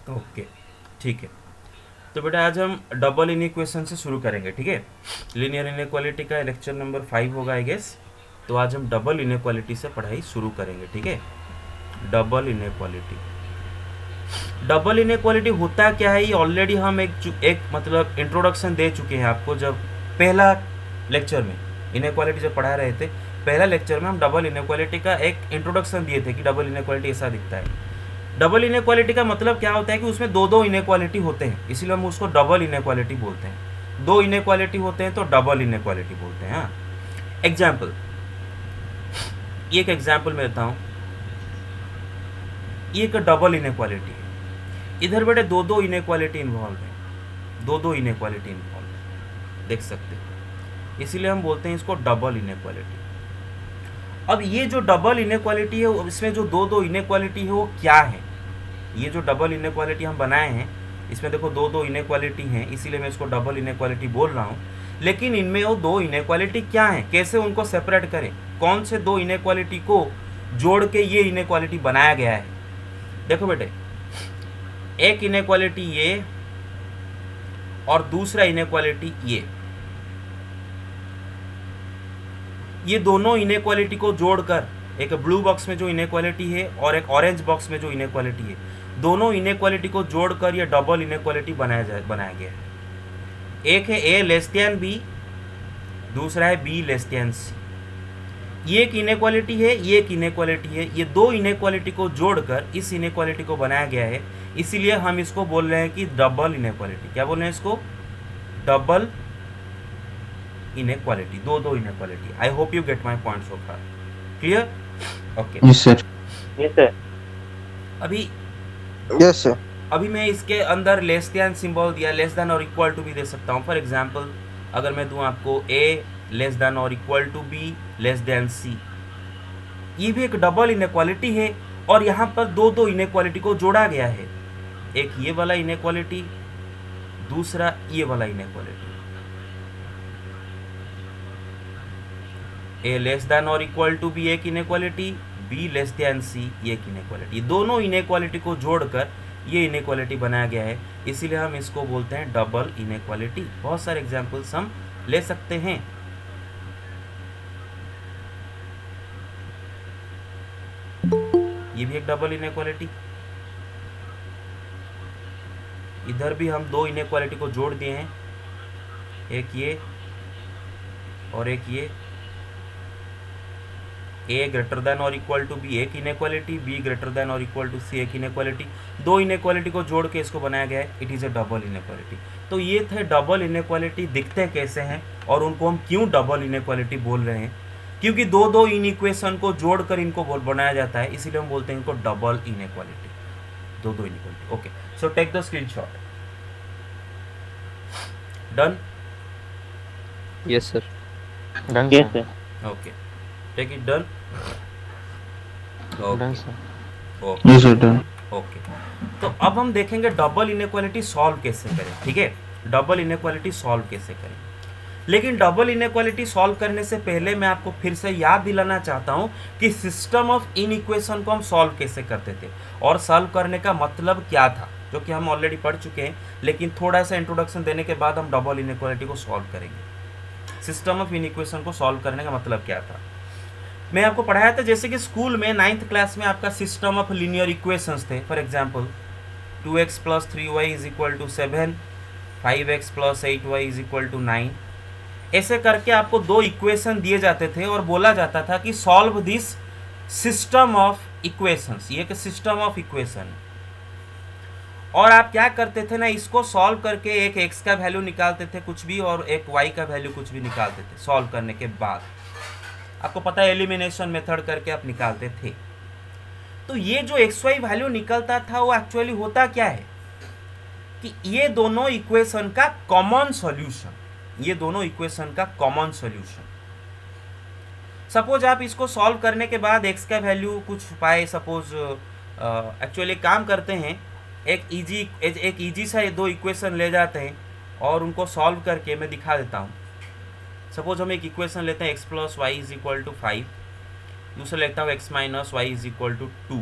Okay, ठीक है। तो बेटा आज हम डबल इनइक्वेशन से शुरू करेंगे, ठीक है। लीनियर इनइक्वालिटी का लेक्चर नंबर 5 होगा आई गेस। तो आज हम डबल इनइक्वालिटी से पढ़ाई शुरू करेंगे, ठीक है। डबल इनइक्वालिटी, डबल इनइक्वालिटी होता क्या है, ये ऑलरेडी हम एक मतलब इंट्रोडक्शन दे चुके हैं आपको। जब पहला लेक्चर में इनइक्वालिटी जब पढ़ा रहे थे, पहला लेक्चर में हम डबल इनइक्वालिटी का एक इंट्रोडक्शन दिए थे कि डबल इनइक्वालिटी ऐसा दिखता है। डबल इनइक्वालिटी का मतलब क्या होता है कि उसमें दो दो इनइक्वालिटी होते हैं, इसीलिए हम उसको डबल इनइक्वालिटी बोलते हैं। दो इनइक्वालिटी होते हैं तो डबल इनइक्वालिटी बोलते हैं। हाँ, एग्जाम्पल, एक एग्जाम्पल मैं देता हूँ। ये एक डबल इनइक्वालिटी है। इधर बेटे दो दो इनइक्वालिटी इन्वॉल्व है, दो दो इनइक्वालिटी इन्वॉल्व है, देख सकते हो। इसीलिए हम बोलते हैं इसको डबल इनइक्वालिटी। अब ये जो डबल इनइक्वालिटी है, इसमें जो दो दो इनइक्वालिटी है वो क्या है। ये जो डबल इनइक्वालिटी हम बनाए हैं, इसमें देखो दो दो इनइक्वालिटी हैं, इसीलिए मैं इसको डबल इनइक्वालिटी बोल रहा हूँ। लेकिन इनमें वो दो इनइक्वालिटी क्या हैं, कैसे उनको सेपरेट करें, कौन से दो इनइक्वालिटी को जोड़ के ये इनइक्वालिटी बनाया गया है। देखो बेटे, एक इनइक्वालिटी ये और दूसरा इनइक्वालिटी ये दोनों इनइक्वालिटी को जोड़कर एक ब्लू बॉक्स में जो इनइक्वालिटी है और एक ऑरेंज बॉक्स में जो इनइक्वालिटी है, दोनों इनइक्वालिटी को जोड़कर ये डबल इनइक्वालिटी बनाया गया है। एक है ए लेस देन बी, दूसरा है बी लेस देन सी। ये एक इनइक्वालिटी है, ये एक इनइक्वालिटी है, ये दो इनइक्वालिटी को जोड़कर इस इनइक्वालिटी को बनाया गया है। इसीलिए हम इसको बोल रहे हैं कि डबल इनइक्वालिटी। क्या बोल रहे हैं इसको? डबल इनइक्वालिटी, दो दो inequality. I hope you get my point so far. Clear? Okay. Yes sir. Yes sir. अभी यस सर। अभी मैं इसके अंदर लेस देन सिंबल दिया, लेस देन और इक्वल टू भी दे सकता हूँ। फॉर एग्जांपल, अगर मैं दूँ आपको ए लेस देन और equal to b less than c, ये भी एक डबल इनइक्वालिटी है। और यहाँ पर दो दो इनइक्वालिटी को जोड़ा गया है, एक ये वाला इनइक्वालिटी, दूसरा ये वाला इनइक्वालिटी। ए लेस देन और इक्वल टू बी एक इनइक्वालिटी, बी लेस देन सी एक इनइक्वालिटी। दोनों इनइक्वालिटी को जोड़कर ये इनइक्वालिटी बनाया गया है, इसीलिए हम इसको बोलते हैं डबल इनइक्वालिटी। बहुत सारे एग्जांपल्स हम ले सकते हैं। ये भी एक डबल इनइक्वालिटी, इधर भी हम दो इनइक्वालिटी को जोड़ दिए हैं, एक ये और एक ये। ए ग्रेटर देन और इक्वल टू बी एक इनइक्वालिटी, बी ग्रेटर देन और इक्वल टू सी एक इनइक्वालिटी। दो इनइक्वालिटी को जोड़ के इसको बनाया गया है, it is a double inequality. तो ये थे डबल इनइक्वालिटी, दिखते कैसे हैं और उनको हम क्यों डबल इनइक्वालिटी बोल रहे हैं, क्योंकि दो दो इन इक्वेशन को जोड़कर इनको बनाया जाता है, इसीलिए हम बोलते हैं इनको डबल इनइक्वालिटी, दो दो inequality. Okay, so take the screenshot. Done? Yes sir. Done yes sir. Sir. Okay, take it. Done? Done okay sir. Okay yes sir done. Okay. तो अब हम देखेंगे डबल इनइक्वालिटी सॉल्व कैसे करें, ठीक है। डबल इनइक्वालिटी सॉल्व कैसे करें। लेकिन डबल इनइक्वालिटी सॉल्व करने से पहले मैं आपको फिर से याद दिलाना चाहता हूं कि सिस्टम ऑफ इनइक्वेशन को हम सॉल्व कैसे करते थे और सॉल्व करने का मतलब क्या था, जो कि हम ऑलरेडी पढ़ चुके हैं। लेकिन थोड़ा सा इंट्रोडक्शन देने के बाद हम डबल इनइक्वालिटी को सॉल्व करेंगे। सिस्टम ऑफ इनइक्वेशन को सॉल्व करने का मतलब क्या था, मैं आपको पढ़ाया था। जैसे कि स्कूल में 9th क्लास में आपका सिस्टम ऑफ लीनियर इक्वेशंस थे। For example 2x plus 3y is equal to 7, 5x plus 8y is equal to 9। ऐसे करके आपको दो इक्वेशन दिए जाते थे और बोला जाता था कि solve this system of equations. ये कि सिस्टम ऑफ इक्वेशन, और आप क्या करते थे ना, इसको सॉल्व करके एक x का वैल्यू निकालते थे कुछ भी और एक y का वैल्यू कुछ भी निकालते थे। सॉल्व करने के बाद आपको पता है एलिमिनेशन मेथड करके आप निकालते थे। तो ये जो एक्स वाई वैल्यू निकलता था वो एक्चुअली होता क्या है कि ये दोनों इक्वेशन का कॉमन सॉल्यूशन, ये दोनों इक्वेशन का कॉमन सॉल्यूशन। सपोज आप इसको सॉल्व करने के बाद एक्स का वैल्यू कुछ पाए, सपोज एक्चुअली काम करते हैं, एक इजी सा दो इक्वेशन ले जाते हैं और उनको सॉल्व करके मैं दिखा देता हूँ। सपोज हम एक इक्वेशन लेते हैं x plus y is equal to 5, दूसरा लेता हूँ x minus y is equal to 2।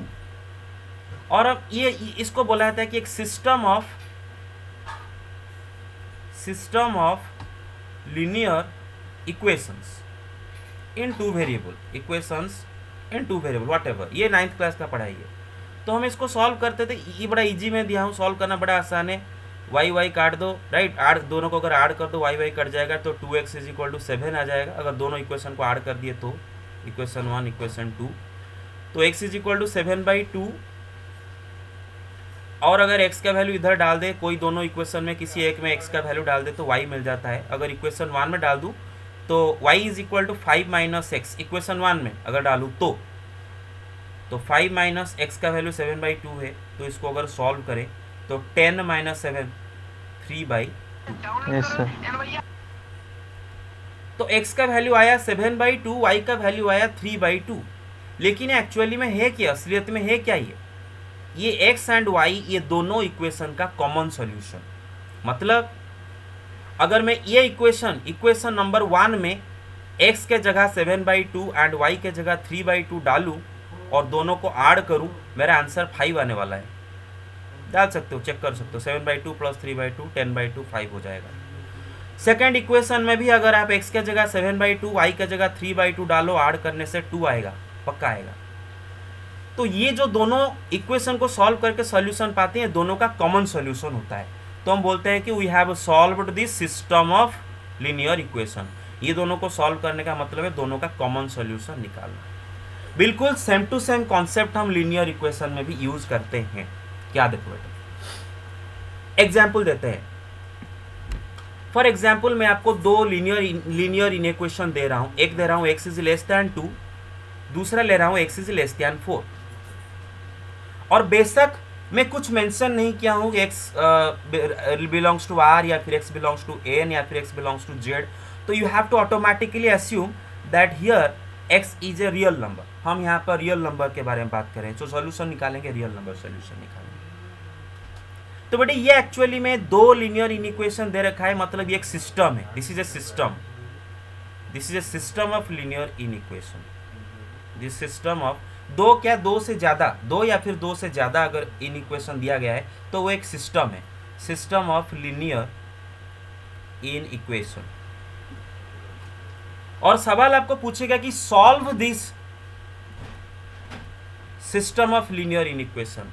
और अब ये इसको बोला जाता है कि एक system of linear equations in two variable, equations in two variable whatever, ये 9th क्लास का पढ़ाई है। तो हम इसको सॉल्व करते थे, ये बड़ा इजी में दिया हूँ, सॉल्व करना बड़ा आसान है। वाई वाई काट दो, राइट, आड़ दोनों को अगर ऐड कर दो वाई वाई कट जाएगा, तो 2x = 7 आ जाएगा। अगर दोनों इक्वेशन को ऐड कर दिए तो इक्वेशन 1 इक्वेशन 2, तो x = 7/2। और अगर x का वैल्यू इधर डाल दे, कोई दोनों इक्वेशन में किसी एक में x का वैल्यू डाल दे तो y मिल जाता है। अगर इक्वेशन 1 में डाल दूँ तो y = 5 - x, इक्वेशन 1 में अगर डालूँ तो 5 - x का वैल्यू 7/2 है, तो इसको अगर सॉल्व करें तो 10 - 7 3/2। Yes sir. तो x का वैल्यू आया 7/2, y का वैल्यू आया 3/2। लेकिन एक्चुअली में है क्या, असलियत में है क्या, ये x एंड y ये दोनों इक्वेशन का कॉमन सॉल्यूशन। मतलब अगर मैं ये इक्वेशन नंबर 1 में x के जगह 7/2 एंड y के जगह 3/2 डालूं और दोनों को ऐड करूं, मेरा आंसर 5 आने वाला है। डाल सकते हो, चेक कर सकते हो, 7/2 + 3/2 10/2 5 हो जाएगा। सेकेंड इक्वेशन में भी अगर आप x के जगह 7/2 y के जगह 3/2 डालो, ऐड करने से 2 आएगा, पक्का आएगा। तो ये जो दोनों इक्वेशन को सॉल्व करके सॉल्यूशन पाते हैं, दोनों का कॉमन सॉल्यूशन होता है। तो हम बोलते हैं कि we have solved this system of linear equation. ये दोनों को सॉल्व करने का मतलब है दोनों का कॉमन सॉल्यूशन निकालना। बिल्कुल सेम टू सेम कॉन्सेप्ट हम लीनियर इक्वेशन में भी यूज करते हैं। क्या देखो बेटा, एग्जाम्पल देते हैं। फॉर एग्जाम्पल मैं आपको दो लीनियर इनइक्वेशन दे रहा हूं। एक दे रहा हूं x > 2, दूसरा ले रहा हूं x > 4। और बेशक मैं कुछ मेंशन नहीं किया हूं कि x बिलोंग्स टू r या फिर x बिलोंग्स टू n या फिर x बिलोंग्स टू z, तो you have to automatically assume that here x is a real number. हम यहाँ पर रियल नंबर के बारे में बात करें, तो सॉल्यूशन निकालेंगे, रियल नंबर सॉल्यूशन निकालेंगे। तो बेटे ये एक्चुअली में दो लीनियर इनइक्वेशन दे रखा है, मतलब ये एक सिस्टम है। This is a system of linear inequation. This system of दो से ज्यादा, दो या फिर दो से ज्यादा अगर इनइक्वेशन दिया गया है तो वो एक सिस्टम है, सिस्टम ऑफ लीनियर इनइक्वेशन। और सवाल आपको पूछेगा कि solve this system of linear inequation,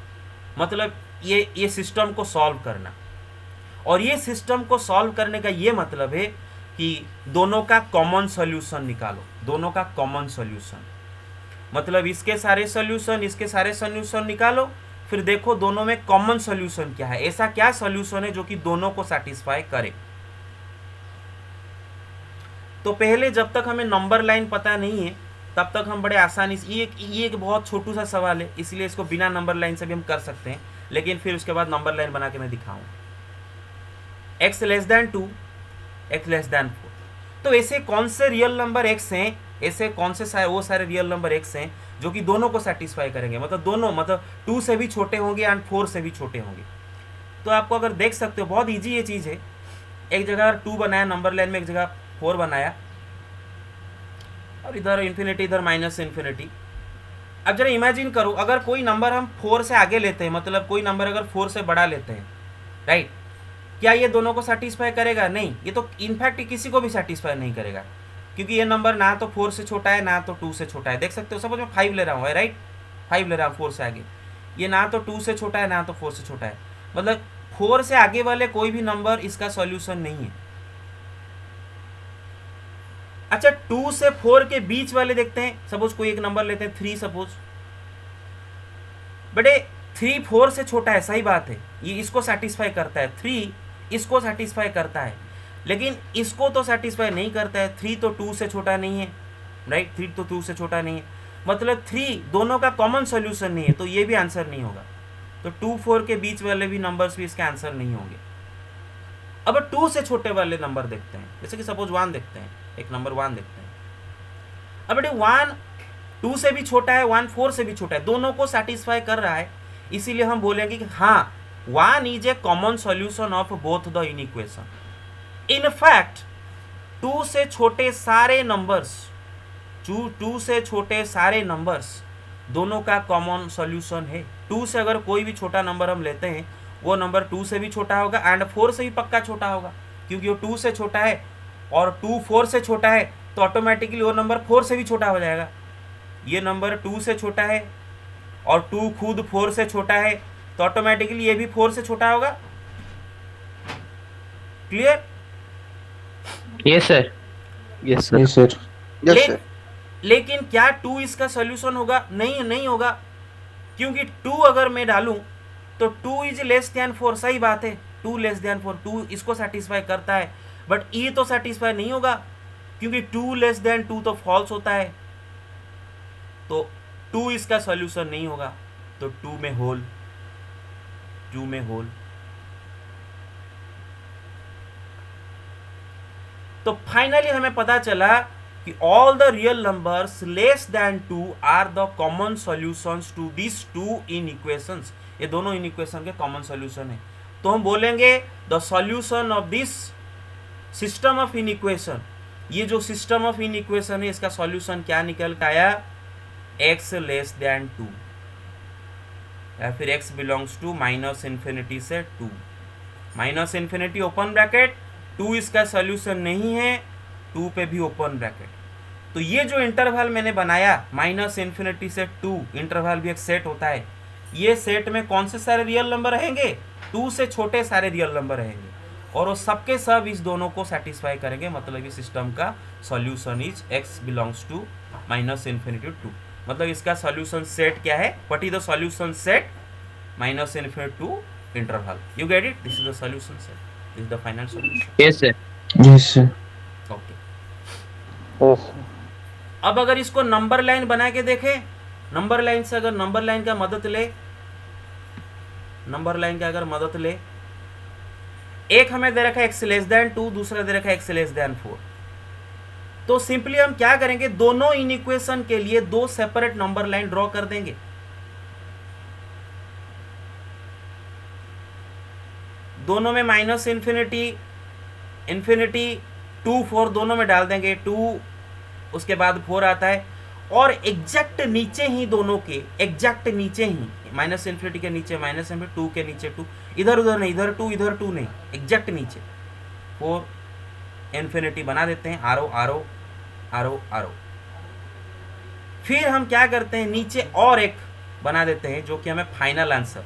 मतलब ये सिस्टम को सॉल्व करना। और ये सिस्टम को सॉल्व करने का ये मतलब है कि दोनों का कॉमन सॉल्यूशन निकालो, दोनों का कॉमन सॉल्यूशन, मतलब इसके सारे सॉल्यूशन निकालो, फिर देखो दोनों में कॉमन सॉल्यूशन क्या है, ऐसा क्या सॉल्यूशन है जो कि दोनों को सैटिस्फाई करे। तो पहले जब तक हमें नंबर लाइन पता नहीं है तब तक हम बड़े आसानी से, ये एक बहुत छोटू सा सवाल है, इसलिए इसको बिना नंबर लाइन से भी हम कर सकते हैं, लेकिन फिर उसके बाद नंबर लाइन बना के मैं दिखाऊंगा। x <2, x <4। तो ऐसे कौन से रियल नंबर x हैं, ऐसे कौन से वो सारे रियल नंबर x हैं जो कि दोनों को सेटिस्फाई करेंगे, मतलब दोनों, मतलब 2 से भी छोटे होंगे एंड 4 से भी छोटे होंगे। तो आपको अगर देख सकते हो बहुत ईजी ये चीज़ है। एक जगह 2 बनाया नंबर लाइन में, एक जगह 4 बनाया, और इधर इन्फिनिटी, इधर -इन्फिनिटी। अब जरा इमेजिन करो, अगर कोई नंबर हम 4 से आगे लेते हैं, मतलब कोई नंबर अगर 4 से बड़ा लेते हैं, राइट, क्या ये दोनों को सेटिस्फाई करेगा? नहीं, ये तो इनफैक्ट किसी को भी सेटिस्फाई नहीं करेगा, क्योंकि ये नंबर ना तो 4 से छोटा है ना तो 2 से छोटा है। देख सकते हो, सपोज मैं 5 ले रहा हूँ, राइट, 5 ले रहा हूँ 4 से आगे, ये ना तो 2 से छोटा है ना तो 4 से छोटा है, मतलब 4 से आगे वाले कोई भी नंबर इसका सॉल्यूशन नहीं है। अच्छा, 2 से 4 के बीच वाले देखते हैं, सपोज कोई एक नंबर लेते हैं 3, सपोज बटे 3 4 से छोटा है, सही बात है, ये इसको सेटिस्फाई करता है, 3 इसको सेटिस्फाई करता है, लेकिन इसको तो सेटिस्फाई नहीं करता है। 3 तो 2 से छोटा नहीं है, राइट, 3 तो 2 से छोटा नहीं है, मतलब 3 दोनों का कॉमन सॉल्यूशन नहीं है, तो ये भी आंसर नहीं होगा। तो 2 4 के बीच वाले भी नंबर्स भी इसके आंसर नहीं होंगे। अब 2 से छोटे वाले नंबर देखते हैं, जैसे कि सपोज 1 देखते हैं, एक नंबर 1 देखते हैं। अब बेटे 1 2 से भी छोटा है, 1 4 से भी छोटा है, दोनों को सेटिस्फाई कर रहा है, इसीलिए हम बोलेंगे कि हाँ 1 is a common solution of both the inequation. In fact 2 से छोटे सारे नंबर्स, 2 से छोटे सारे नंबर्स दोनों का कॉमन सॉल्यूशन है। 2 से अगर कोई भी छोटा नंबर हम लेते हैं वो नंबर 2 से भी छोटा होगा एंड 4 से भी पक्का छोटा होगा, क्योंकि वो 2 से छोटा है और 2 4 से छोटा है तो ऑटोमेटिकली वो नंबर 4 से भी छोटा हो जाएगा। ये नंबर 2 से छोटा है और 2 खुद 4 से छोटा है तो ऑटोमेटिकली ये भी 4 से छोटा होगा। Clear? Yes sir. Yes sir. Yes sir. Yes sir. लेकिन क्या 2 इसका सॉल्यूशन होगा? नहीं, नहीं होगा, क्योंकि 2 अगर मैं डालूं तो 2 इज लेस देन 4, सही बात है, 2 लेस देन 4, 2 इसको सेटिस्फाई करता है, बट ई तो सेटिस्फाई नहीं होगा क्योंकि 2 लेस देन 2 तो फॉल्स होता है, तो 2 इसका सॉल्यूशन नहीं होगा। तो 2 में होल, 2 में होल। तो फाइनली हमें पता चला कि all the real numbers less than 2 are the common solutions to this 2 inequations. ये दोनों इन इक्वेशन के कॉमन सॉल्यूशन है। तो हम बोलेंगे the solution of this system of inequation, ये जो सिस्टम ऑफ इन इक्वेशन है इसका सॉल्यूशन क्या निकल के आया? x लेस देन 2 या फिर x belongs to minus infinity से 2, माइनस इन्फिनिटी ओपन ब्रैकेट, 2 इसका सॉल्यूशन नहीं है, 2 पे भी ओपन ब्रैकेट। तो ये जो इंटरवल मैंने बनाया माइनस इन्फिनिटी से 2, इंटरवल भी एक सेट होता है, ये सेट में कौन से सारे रियल नंबर रहेंगे? 2 से छोटे सारे रियल नंबर रहेंगे और वो सबके सब इस दोनों को सेटिस्फाई करेंगे, मतलब इस सिस्टम का solution is x belongs to minus infinity 2। मतलब इसका सॉल्यूशन सेट क्या है? What is the solution set? Minus infinity to interval. You get it? This is the solution set, this is the final solution. Yes sir. Yes sir. Okay, yes. अब अगर इसको number line बना के देखें, number line से अगर number line का मदद ले, नंबर लाइन का अगर मदद ले, एक हमें दे रखा है x लेस देन 2, दूसरा दे रखा है x लेस देन 4, तो सिंपली हम क्या करेंगे? दोनों इन इक्वेशन के लिए 2 सेपरेट नंबर लाइन ड्रॉ कर देंगे। दोनों में माइनस इन्फिनिटी, इन्फिनिटी, 2 4 दोनों में डाल देंगे, 2 उसके बाद 4 आता है और एग्जैक्ट नीचे ही दोनों के, एग्जैक्ट नीचे ही माइनस इन्फिनिटी के नीचे माइनस इन्फिनिटी, 2 के नीचे 2, इधर उधर नहीं, इधर 2 इधर 2 नहीं, एग्जैक्ट नीचे 4 इन्फिनिटी बना देते हैं, आरो आरो आरो आरो। फिर हम क्या करते हैं? नीचे और एक बना देते हैं जो कि हमें फाइनल आंसर,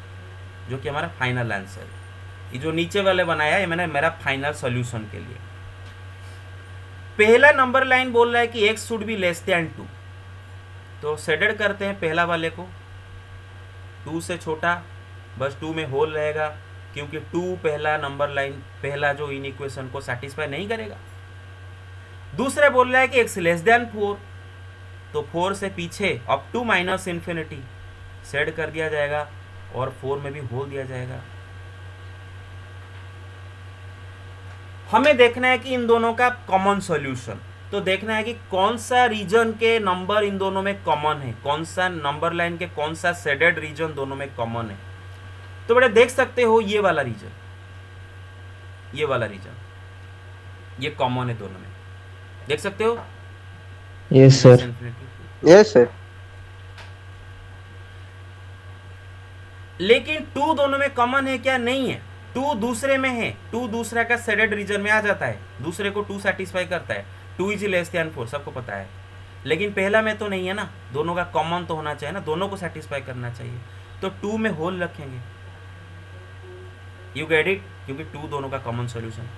जो कि हमारा फाइनल आंसर है। ये जो नीचे वाले बनाया है मैंने मेरा फाइनल सॉल्यूशन के लिए। पहला नंबर लाइन बोल रहा है कि x should B less than 2, तो शेडेड करते हैं पहला वाले को, 2 से छोटा, बस 2 में होल रहेगा क्योंकि 2 पहला नंबर लाइन, पहला जो इन इक्वेशन को सेटिस्फाई नहीं करेगा। दूसरा बोल रहा है कि x लेस देन 4, तो 4 से पीछे up to minus infinity shade कर दिया जाएगा और 4 में भी होल दिया जाएगा। हमें देखना है कि इन दोनों का कॉमन सॉल्यूशन, तो देखना है कि कौन सा रीजन के नंबर इन दोनों में कॉमन है, कौन सा नंबर लाइन के कौन सा शेडेड रीजन दोनों में कॉमन है। तो बेटा देख सकते हो ये वाला रीजन, ये वाला रीजन, ये कॉमन है दोनों में, देख सकते हो? Yes sir. Yes sir. लेकिन 2 दोनों में कॉमन है क्या? नहीं है, 2 दूसरे में है, 2 दूसरा का शेडेड रीजन में आ जाता है, दूसरे को 2 सेटिस्फाई करता है, 2 इज लेस देन 4 सबको पता है, लेकिन पहला में तो नहीं है ना, दोनों का कॉमन तो होना चाहिए ना, दोनों को सेटिस्फाई करना चाहिए, तो 2 में होल रखेंगे। You get it? क्योंकि 2 दोनों का कॉमन सॉल्यूशन।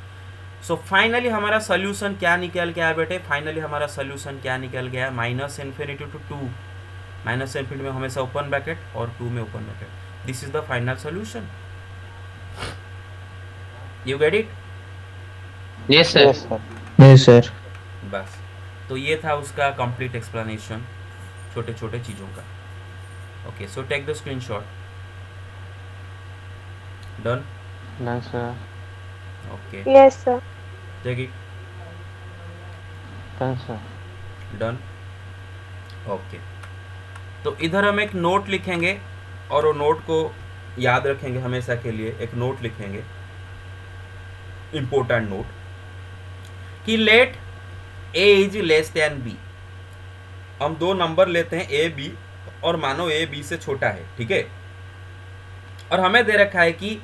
सो फाइनली हमारा सॉल्यूशन क्या निकल गया बेटे? फाइनली हमारा सॉल्यूशन क्या निकल गया? Minus infinity to 2, minus infinity में हमेशा ओपन ब्रैकेट और 2 में open bracket, this is the final solution. You get it? Yes sir. Yes sir. बस, तो ये था उसका कंप्लीट एक्सप्लेनेशन छोटे छोटे चीज़ों का। Okay, so take the screenshot. Done? Done sir. Okay, Yes, sir. Take it. Done sir. Done? Okay, तो इधर हम एक नोट लिखेंगे और वो नोट को याद रखेंगे हमेशा के लिए। एक नोट लिखेंगे, इंपॉर्टेंट नोट, कि let a is less than b। हम 2 नंबर लेते हैं a b और मानो ए बी से छोटा है, ठीक है। और हमें दे रखा है कि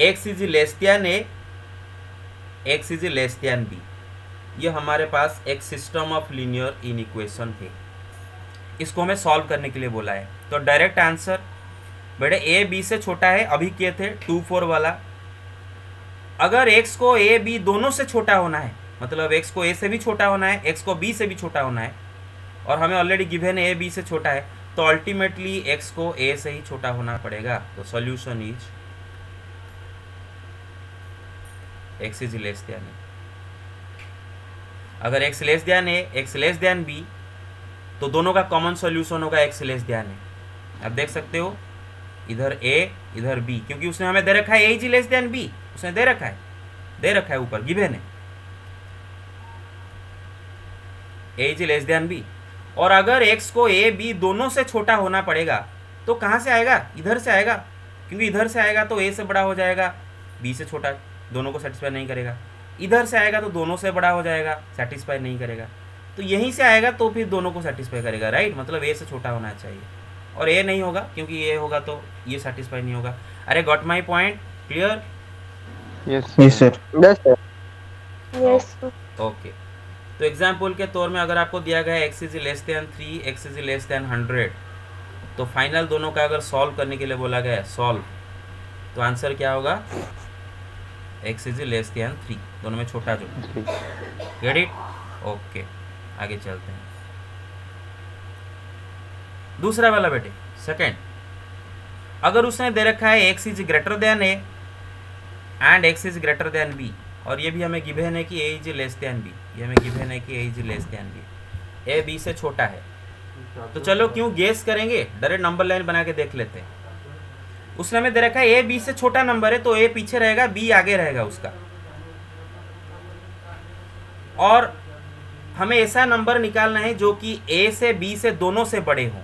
x is less than A, x is less than B. ये हमारे पास एक सिस्टम ऑफ लीनियर इनइक्वेशन है, इसको हमें सॉल्व करने के लिए बोला है। तो डायरेक्ट आंसर बेटे ए बी से छोटा है, अभी किए थे 2 4 वाला। अगर x को ए बी दोनों से छोटा होना है, मतलब x को a से भी छोटा होना है, x को b से भी छोटा होना है, और हमें ऑलरेडी गिवन है a b से छोटा है, तो अल्टीमेटली x को a से ही छोटा होना पड़ेगा। तो solution is x is less than a. अगर x लेस देन ए, x लेस देन b, तो दोनों का कॉमन सॉल्यूशन होगा x लेस देन ए। अब देख सकते हो इधर a इधर b, क्योंकि उसने हमें दे रखा है a is less than b, उसने दे रखा है ऊपर गिवन है a is less than b। और अगर x को a b दोनों से छोटा होना पड़ेगा तो कहाँ से आएगा? इधर से आएगा, क्योंकि इधर से आएगा तो a से बड़ा हो जाएगा, b से छोटा, दोनों को सेटिस्फाई नहीं करेगा। इधर से आएगा तो दोनों से बड़ा हो जाएगा, सेटिस्फाई नहीं करेगा। तो यहीं से आएगा तो फिर दोनों को सेटिस्फाई करेगा, राइट। मतलब a से छोटा होना चाहिए, और a नहीं होगा, क्योंकि a होगा तो ये सेटिस्फाई नहीं होगा। अरे got my point? Clear? Yes sir. Okay. तो एग्जाम्पल के तौर में अगर आपको दिया गया है x is less then 3, x is less then 100, तो फाइनल दोनों का अगर सॉल्व करने के लिए बोला गया है सॉल्व, तो आंसर क्या होगा? x इज लेस देन 3, दोनों में छोटा जो। Get it? ओके, आगे चलते हैं। दूसरा वाला बेटे, सेकेंड, अगर उसने दे रखा है x is greater than a and x is greater than b, और ये भी हमें गिवन है कि a is less than b, ये हमें गिवन है कि a is less than b, a b से छोटा है। तो चलो क्यों गेस करेंगे, डायरेक्ट नंबर लाइन बना के देख लेते हैं। उसने हमें दे रखा है a b से छोटा नंबर है, तो a पीछे रहेगा, b आगे रहेगा उसका। और हमें ऐसा नंबर निकालना है जो कि a से b से दोनों से बड़े हों।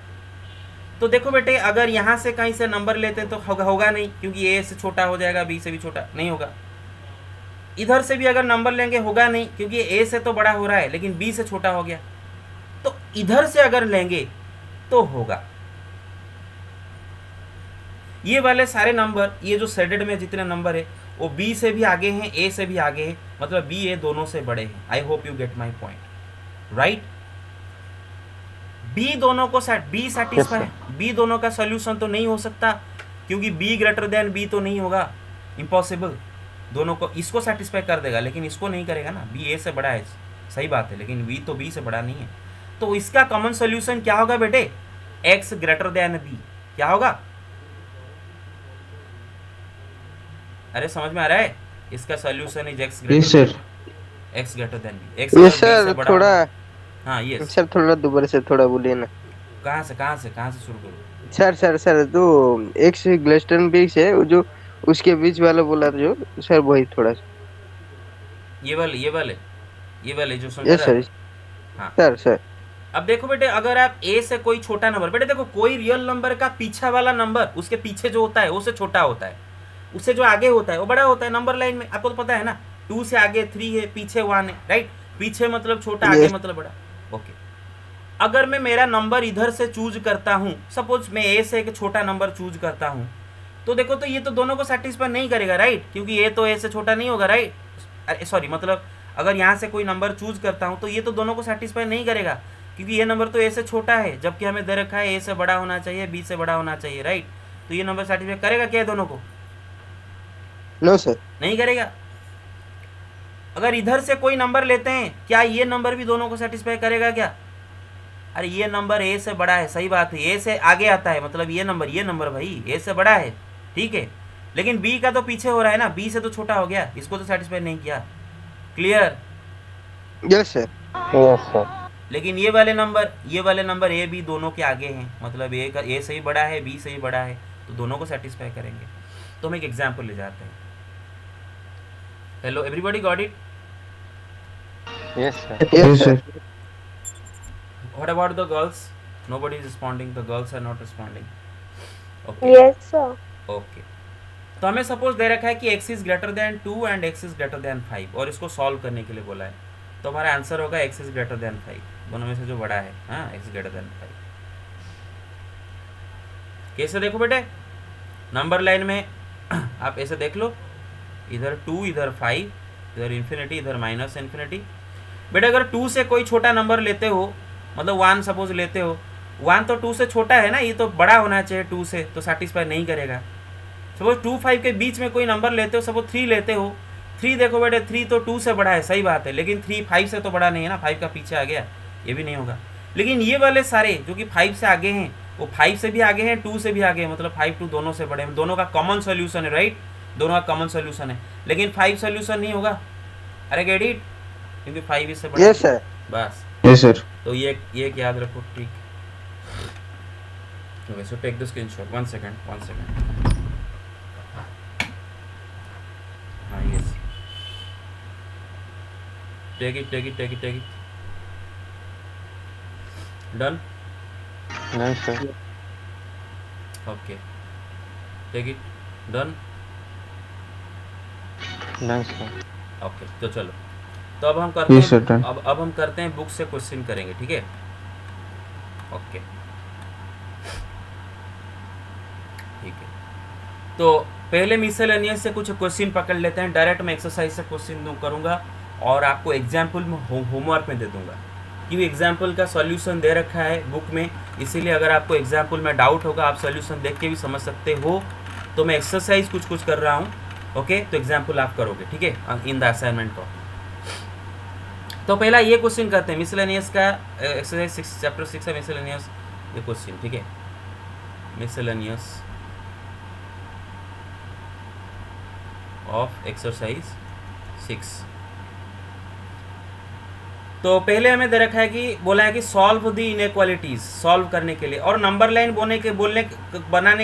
तो देखो बेटे, अगर यहाँ से कहीं से नंबर लेते हैं तो होगा नहीं, क्योंकि a से छोटा हो जाएगा, b से भी छोटा नहीं होगा। इधर से भी अगर नंबर लेंगे होगा नहीं, क्योंकि a से तो बड़ा हो रहा है लेकिन b से छोटा हो गया। तो इधर से अगर लेंगे तो होगा। ये वाले सारे नंबर, ये जो शेडेड में जितने नंबर है वो b से भी आगे हैं, a से भी आगे हैं, मतलब b a दोनों से बड़े हैं। I hope you get my point, right. b दोनों को b सेटिस्फाई, b दोनों का सोल्यूशन तो नहीं हो सकता, क्योंकि b ग्रेटर देन b तो नहीं होगा, इम्पॉसिबल। दोनों को, इसको सेटिस्फाई कर देगा लेकिन इसको नहीं करेगा ना, b a से बड़ा है, सही बात है, लेकिन b तो b से बड़ा नहीं है। तो इसका कॉमन सोल्यूशन क्या होगा बेटे? x greater than b। क्या होगा? अरे समझ में आ रहा है? इसका solution is x greater than b। x yes sir. थोड़ा, हाँ यस सर थोड़ा दोबारा से थोड़ा बोलिए ना। कहाँ से शुरू करूँ? सर तो x ग्रेटर देन b से जो उसके बीच वाला बोला जो सर, वही थोड़ा सा ये वाले जो समझ यस रहा है? सर। हाँ सर अब देखो बेटे, अगर आप a से कोई छोटा नंबर, बेटे देखो कोई रियल नंबर का पीछा वाला नंबर उसके पीछे जो होता है उससे छोटा होता है, उससे जो आगे होता है वो बड़ा होता है नंबर लाइन में। आपको तो पता है ना, 2 से आगे 3 है, पीछे 1 है, राइट। पीछे मतलब छोटा, आगे मतलब बड़ा। ओके, अगर मैं मेरा नंबर इधर से चूज करता हूँ, सपोज मैं a से एक छोटा नंबर चूज करता हूँ, तो देखो तो ये तो दोनों को सेटिस्फाई नहीं करेगा, राइट, क्योंकि ये तो a से छोटा नहीं होगा, राइट। अरे सॉरी, मतलब अगर यहाँ से कोई नंबर चूज करता हूँ तो ये तो दोनों को सेटिस्फाई नहीं करेगा, क्योंकि ये नंबर तो a से छोटा है, जबकि हमें दे रखा है a से बड़ा होना चाहिए, b से बड़ा होना चाहिए, राइट। तो ये नंबर सेटिस्फाई करेगा क्या दोनों को? नो सर, नहीं करेगा। अगर इधर से कोई नंबर लेते हैं, क्या ये नंबर भी दोनों को सेटिस्फाई करेगा क्या? अरे ये नंबर a से बड़ा है, सही बात है, a से आगे आता है, मतलब ये नंबर भाई a से बड़ा है, ठीक है, लेकिन b का तो पीछे हो रहा है ना, b से तो छोटा हो गया, इसको तो सेटिस्फाई नहीं किया। क्लियर? Yes sir. लेकिन ये वाले नंबर a b दोनों के आगे हैं, मतलब a से ही बड़ा है, b से ही बड़ा है, तो दोनों को सेटिस्फाई करेंगे। तो हम एक एग्जाम्पल ले जाते हैं। Hello everybody, got it? Yes sir. What about the girls? Nobody is responding. The girls are not responding. Okay. Yes, sir. Okay. तो हमें सपोज दे रखा है कि x is greater than 2 and x is greater than 5, और इसको solve करने के लिए बोला है। तो हमारा आंसर होगा x इज ग्रेटर देन 5, दोनों में से जो बड़ा है, हाँ, x ग्रेटर देन 5। कैसे देखो बेटे, नंबर लाइन में आप ऐसे देख लो, इधर 2, इधर 5, इधर इन्फिनिटी, इधर माइनस इन्फिनिटी। बेटे अगर 2 से कोई छोटा नंबर लेते हो, मतलब 1 सपोज लेते हो, 1 तो 2 से छोटा है ना, ये तो बड़ा होना चाहिए 2 से, तो सेटिस्फाई नहीं करेगा। सपोज 2 5 के बीच में कोई नंबर लेते हो, सपोज 3 लेते हो, 3 देखो बेटे 3 तो 2 से बड़ा है, सही बात है, लेकिन 3 5 से तो बड़ा नहीं है ना, 5 का पीछे आ गया, ये भी नहीं होगा। लेकिन ये वाले सारे जो कि 5 से आगे हैं, वो 5 से भी आगे हैं, 2 से भी आगे हैं, मतलब 5 2 दोनों से बड़े हैं, दोनों का कॉमन सोल्यूशन है, राइट, दोनों का कॉमन सोल्यूशन है, लेकिन 5 सोल्यूशन नहीं होगा। अरे गेट इट, क्योंकि 5 इससे बड़ा यस सर। बस। Yes sir. तो ये एक याद रखो, ठीक। Okay, so take the screenshot, 1 second. हाँ यस, टेक इट डन। नहीं sir. Okay, take it done. नहीं सर। ओके, तो चलो, तो अब हम करते Yes, sir, हैं, done. अब हम करते हैं बुक से क्वेश्चन करेंगे, ठीक है। ओके, ठीक है, तो पहले मिसलेनियस से कुछ क्वेश्चन पकड़ लेते हैं, डायरेक्ट मैं एक्सरसाइज से क्वेश्चन करूंगा और आपको एग्जाम्पल में होमवर्क में दे दूंगा, क्योंकि एग्जाम्पल का सॉल्यूशन दे रखा है बुक में, इसीलिए अगर आपको एग्जाम्पल में डाउट होगा आप सॉल्यूशन देख के भी समझ सकते हो। तो मैं एक्सरसाइज कुछ कर रहा हूँ, ओके, तो एग्जाम्पल आप करोगे, ठीक है, इन द असाइनमेंट को। तो पहला ये क्वेश्चन करते हैं मिसलेनियस का, एक्सरसाइज 6 चैप्टर 6 है मिसलेनियस, ये क्वेश्चन, ठीक है, मिसलेनियस ऑफ एक्सरसाइज 6। तो पहले हमें दे रखा है कि बोला है कि सॉल्व द इनइक्वालिटीज, सॉल्व करने के लिए, और नंबर लाइन बनाने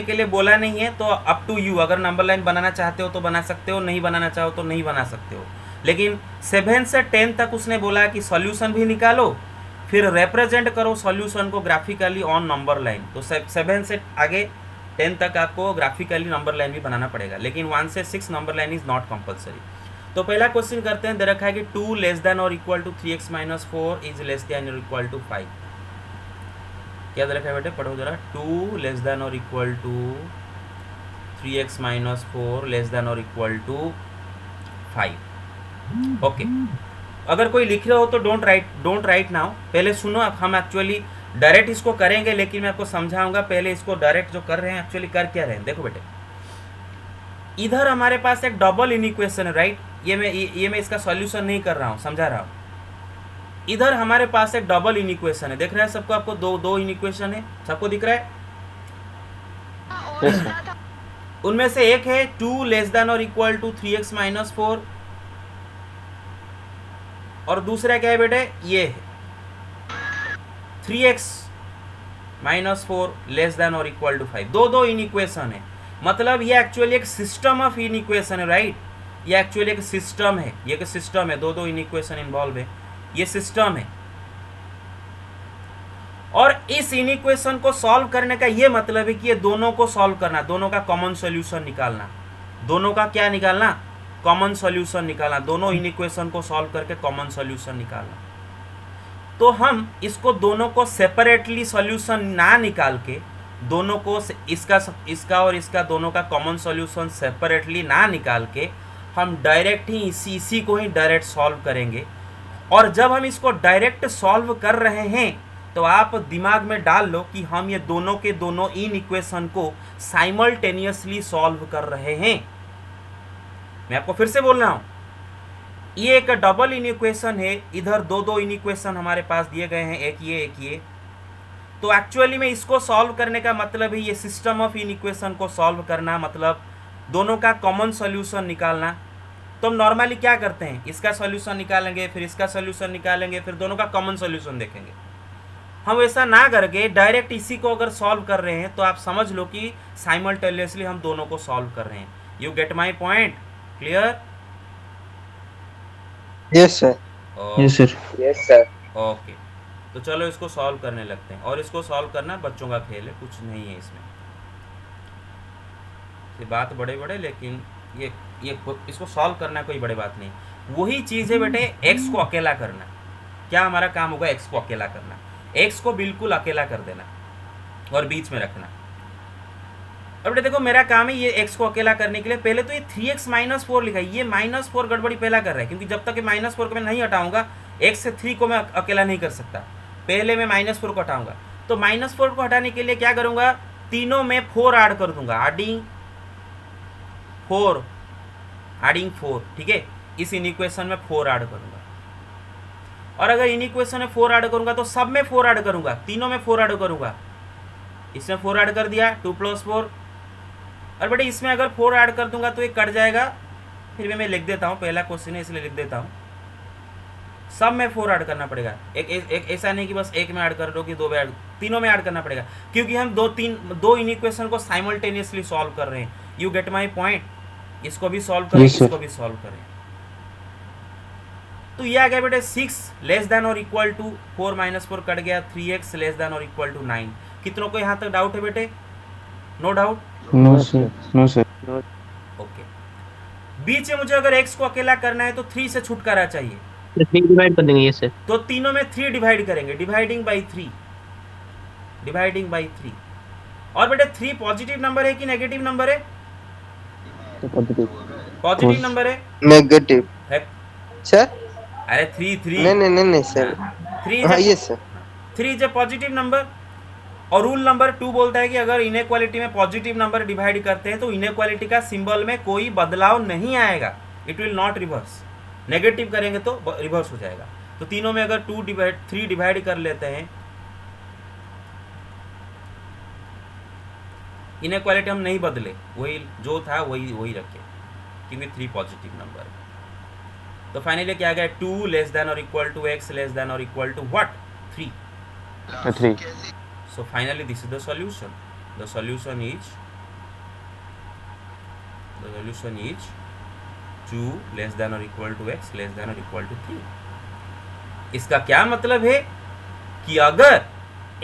के लिए बोला नहीं है, तो अप टू यू, अगर नंबर लाइन बनाना चाहते हो तो बना सकते हो, नहीं बनाना चाहो तो नहीं बना सकते हो। लेकिन 7 से 10 तक उसने बोला कि सॉल्यूशन भी निकालो, फिर रिप्रेजेंट करो सॉल्यूशन को ग्राफिकली ऑन नंबर लाइन। तो 7 से आगे 10 तक आपको ग्राफिकली नंबर लाइन भी बनाना पड़ेगा, लेकिन 1 से 6 number line is not compulsory. तो पहला क्वेश्चन करते हैं, दे रखा है कि 2 लेस देन और equal to 3x minus 4 is less than और इक्वल टू 5। क्या दे रखा है बेटे, पढ़ो जरा। 2 लेस देन और equal to 3x minus 4 less than और इक्वल टू 5। ओके, अगर कोई लिख रहे हो तो डोंट राइट नाउ, पहले सुनो। अब हम एक्चुअली डायरेक्ट इसको करेंगे, लेकिन मैं आपको समझाऊंगा, पहले इसको डायरेक्ट जो कर रहे हैं एक्चुअली कर क्या रहे हैं। देखो बेटे, इधर हमारे पास एक डबल इनइक्वेशन है, राइट, ये मैं इसका सॉल्यूशन नहीं कर रहा हूँ, समझा रहा हूँ। इधर हमारे पास एक डबल इनइक्वेशन है, देख रहे हैं सबको, आपको दो इनइक्वेशन है, सबको दिख रहा है। Yes sir. उनमें से एक है 2 लेस देन और इक्वल टू 3x माइनस 4, और दूसरा क्या है बेटे, ये है 3x माइनस 4 लेस देन और इक्वल टू 5। दो इनइक्वेशन है, मतलब ये एक्चुअली एक सिस्टम ऑफ इनइक्वेशन है, राइट, ये एक्चुअली एक सिस्टम है, ये एक सिस्टम है, दो इनइक्वेशन इन्वॉल्व है, ये सिस्टम है। और इस इनइक्वेशन को सॉल्व करने का ये मतलब है कि ये दोनों को सॉल्व करना, दोनों का कॉमन सॉल्यूशन निकालना, दोनों का क्या निकालना, कॉमन सॉल्यूशन निकालना, दोनों इनइक्वेशन को सॉल्व करके कॉमन सॉल्यूशन निकालना। तो हम इसको दोनों को सेपरेटली सॉल्यूशन ना निकाल के, दोनों को इसका और इसका दोनों का कॉमन सॉल्यूशन सेपरेटली ना निकाल के, हम डायरेक्ट ही इसी को ही डायरेक्ट सॉल्व करेंगे। और जब हम इसको डायरेक्ट सॉल्व कर रहे हैं तो आप दिमाग में डाल लो कि हम ये दोनों के दोनों इन इक्वेशन को साइमल्टेनियसली सॉल्व कर रहे हैं। मैं आपको फिर से बोल रहा हूं, ये एक डबल इन इक्वेशन है, इधर दो इन इक्वेशन हमारे पास दिए गए हैं, एक ये। तो एक्चुअली में इसको सॉल्व करने का मतलब है ये सिस्टम ऑफ इन इक्वेशन को सॉल्व करना, मतलब दोनों का कॉमन सॉल्यूशन निकालना। तो हम नॉर्मली क्या करते हैं, इसका सॉल्यूशन निकालेंगे, फिर इसका सॉल्यूशन निकालेंगे, फिर दोनों का कॉमन सॉल्यूशन देखेंगे। हम वैसा ना करके डायरेक्ट इसी को अगर सॉल्व कर रहे हैं तो आप समझ लो कि साइमल्टेनियसली हम दोनों को सॉल्व कर रहे हैं। You get my point, clear? Yes sir. Yes sir. Yes sir. Okay, तो चलो इसको सॉल्व करने लगते हैं। और इसको सॉल्व करना बच्चों का खेल है, कुछ नहीं है इसमें, ये बात बड़े लेकिन ये इसको सॉल्व करना कोई बड़ी बात नहीं। वही चीज़ है बेटे, एक्स को अकेला करना। क्या हमारा काम होगा, एक्स को अकेला करना, एक्स को बिल्कुल अकेला कर देना और बीच में रखना। अब बेटा देखो मेरा काम है ये x को अकेला करने के लिए, पहले तो ये 3x माइनस 4 लिखा है, ये माइनस 4 गड़बड़ी पहला कर रहा है, क्योंकि जब तक ये माइनस 4 को मैं नहीं हटाऊंगा x से 3 को मैं अकेला नहीं कर सकता, पहले मैं माइनस 4 को हटाऊंगा। तो माइनस 4 को हटाने के लिए क्या करूंगा, तीनों में 4 ऐड कर दूंगा, एडिंग 4, ठीक है, इस इनइक्वेशन में 4 ऐड करूंगा। और अगर इनइक्वेशन में 4 ऐड करूंगा तो सब में 4 ऐड करूंगा, तीनों में 4 ऐड करूंगा। इसमें 4 ऐड कर दिया, 2 + 4, और बेटे इसमें अगर 4 ऐड कर दूंगा तो ये कट जाएगा, फिर भी मैं लिख देता हूँ, पहला क्वेश्चन है इसलिए लिख देता हूँ। सब में 4 ऐड करना पड़ेगा, एक ऐसा नहीं कि बस एक में ऐड कर दो कि दो में ऐड, तीनों में ऐड करना पड़ेगा, क्योंकि हम दो इनइक्वेशन को साइमल्टेनियसली सॉल्व कर रहे हैं। You get my point. इसको भी सॉल्व करें, इसको भी सॉल्व करें। तो ये आ गया बेटे 6 लेस देन और इक्वल टू 4 - 4 कट गया, 3x लेस देन और इक्वल टू 9। कितनों को यहाँ तक डाउट है बेटे? No doubt? No sir, no sir. Okay. बीच में मुझे अगर x को अकेला करना है तो 3 से छुटकारा चाहिए, 3 डिवाइड कर देंगे। ये सर तो तीनों में 3 डिवाइड करेंगे, डिवाइडिंग बाई 3। और बेटे 3 पॉजिटिव नंबर है कि नेगेटिव नंबर है? पॉजिटिव नंबर है। Negative sir? अरे 3 नहीं सर। 3 हाँ ये sir, 3 is a positive number. और रूल नंबर 2 बोलता है कि अगर इनइक्वालिटी में पॉजिटिव नंबर डिवाइड करते हैं तो इनइक्वालिटी का सिंबल में कोई बदलाव नहीं आएगा, it will not reverse. Negative करेंगे तो रिवर्स हो जाएगा। तो तीनों में अगर 3 डिवाइड कर लेते हैं, इनइक्वालिटी हम नहीं बदले, वही जो था वही रखे, क्योंकि 3 पॉजिटिव नंबर है। तो फाइनली क्या आ गया, 2 लेस देन और equal to x less than और equal to what? 3। 3। So finally this is the solution. The solution is 2 less than or equal to x less than or equal to 3. इसका क्या मतलब है कि अगर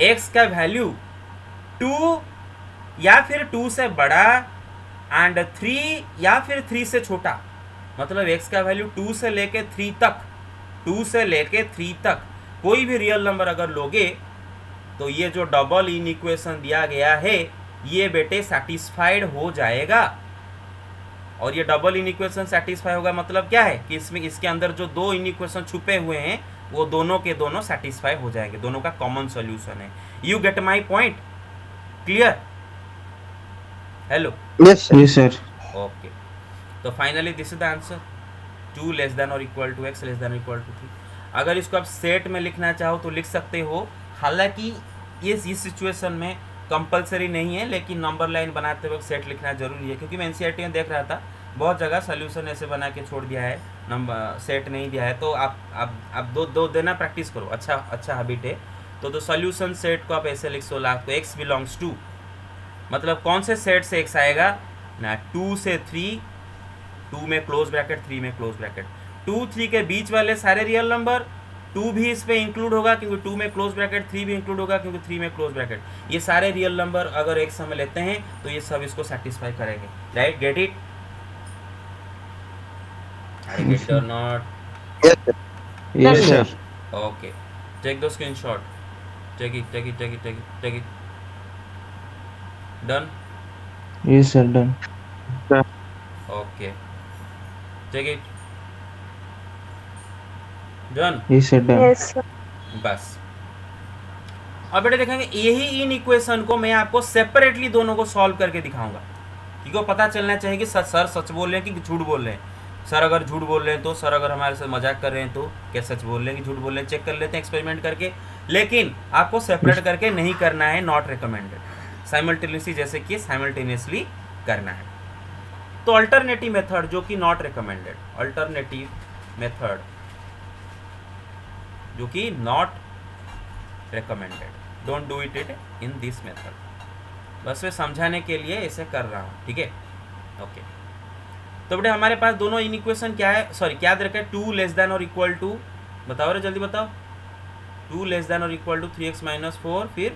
x का value 2 या फिर 2 से बड़ा एंड 3 या फिर 3 से छोटा, मतलब x का वैल्यू 2 से लेके 3 तक कोई भी रियल नंबर अगर लोगे तो ये जो डबल इन इक्वेशन दिया गया है ये बेटे सेटिस्फाइड हो जाएगा। और ये डबल इन इक्वेशन सेटिस्फाई होगा मतलब क्या है कि इसमें इसके अंदर जो 2 इन इक्वेशन छुपे हुए हैं वो दोनों के दोनों सेटिस्फाई हो जाएंगे, दोनों का कॉमन सॉल्यूशन है। You get my point? Clear? Hello? Yes sir. Okay. तो finally this is the answer, 2 less than और equal to x less than और इक्वल टू 3। अगर इसको आप सेट में लिखना चाहो तो लिख सकते हो, हालांकि इस सिचुएशन में कंपलसरी नहीं है, लेकिन नंबर लाइन बनाते वक्त सेट लिखना जरूरी है, क्योंकि मैं एनसीईआरटी में देख रहा था बहुत जगह सोल्यूशन ऐसे बना के छोड़ दिया है, नंबर सेट नहीं दिया है। तो आप दो देना प्रैक्टिस करो, अच्छा हैबिट है। तो सोल्यूशन सेट को आप ऐसे लिख सो, आपको x बिलोंग्स टू, मतलब कौन से सेट से x आएगा ना, 2 से 3, 2 में क्लोज ब्रैकेट 3 में क्लोज ब्रैकेट, 2 3 के बीच वाले सारे रियल नंबर, 2 भी इस पे इंक्लूड होगा क्योंकि 2 में क्लोज ब्रैकेट, 3 भी इंक्लूड होगा क्योंकि 3 में क्लोज ब्रैकेट। ये सारे रियल नंबर अगर एक समय लेते हैं तो ये सब इसको सेटिस्फाई करेंगे। राइट? Get it? गेट और not? Yes sir. Okay, take the screenshot, take it. Done? Yes sir, done. Okay, take it. Done? Yes sir, done. बस। अब बेटे देखेंगे यही इन इक्वेशन को मैं आपको सेपरेटली दोनों को सॉल्व करके दिखाऊंगा, क्योंकि पता चलना चाहिए कि सर सच बोल रहे हैं कि झूठ बोल रहे हैं। सर अगर झूठ बोल रहे हैं तो, सर अगर हमारे साथ मजाक कर रहे हैं तो क्या सच बोल रहे हैं कि झूठ बोल रहे हैं, चेक कर लेते हैं एक्सपेरिमेंट करके। लेकिन आपको सेपरेट करके नहीं करना है, नॉट रिकमेंडेड। साइमल्टेनियसली जैसे कि साइमल्टेनियसली करना है। तो अल्टरनेटिव मेथड जो कि नॉट रिकमेंडेड, अल्टरनेटिव मेथड जो कि not recommended, don't do it in this method. बस मैं समझाने के लिए ऐसे कर रहा हूँ, ठीक है? ओके। तो बेटे हमारे पास दोनों इन इक्वेशन क्या है, सॉरी क्या दे रखा है, 2 लेस देन और इक्वल टू, बताओ रे जल्दी बताओ, 2 लेस देन और इक्वल टू 3x - 4, फिर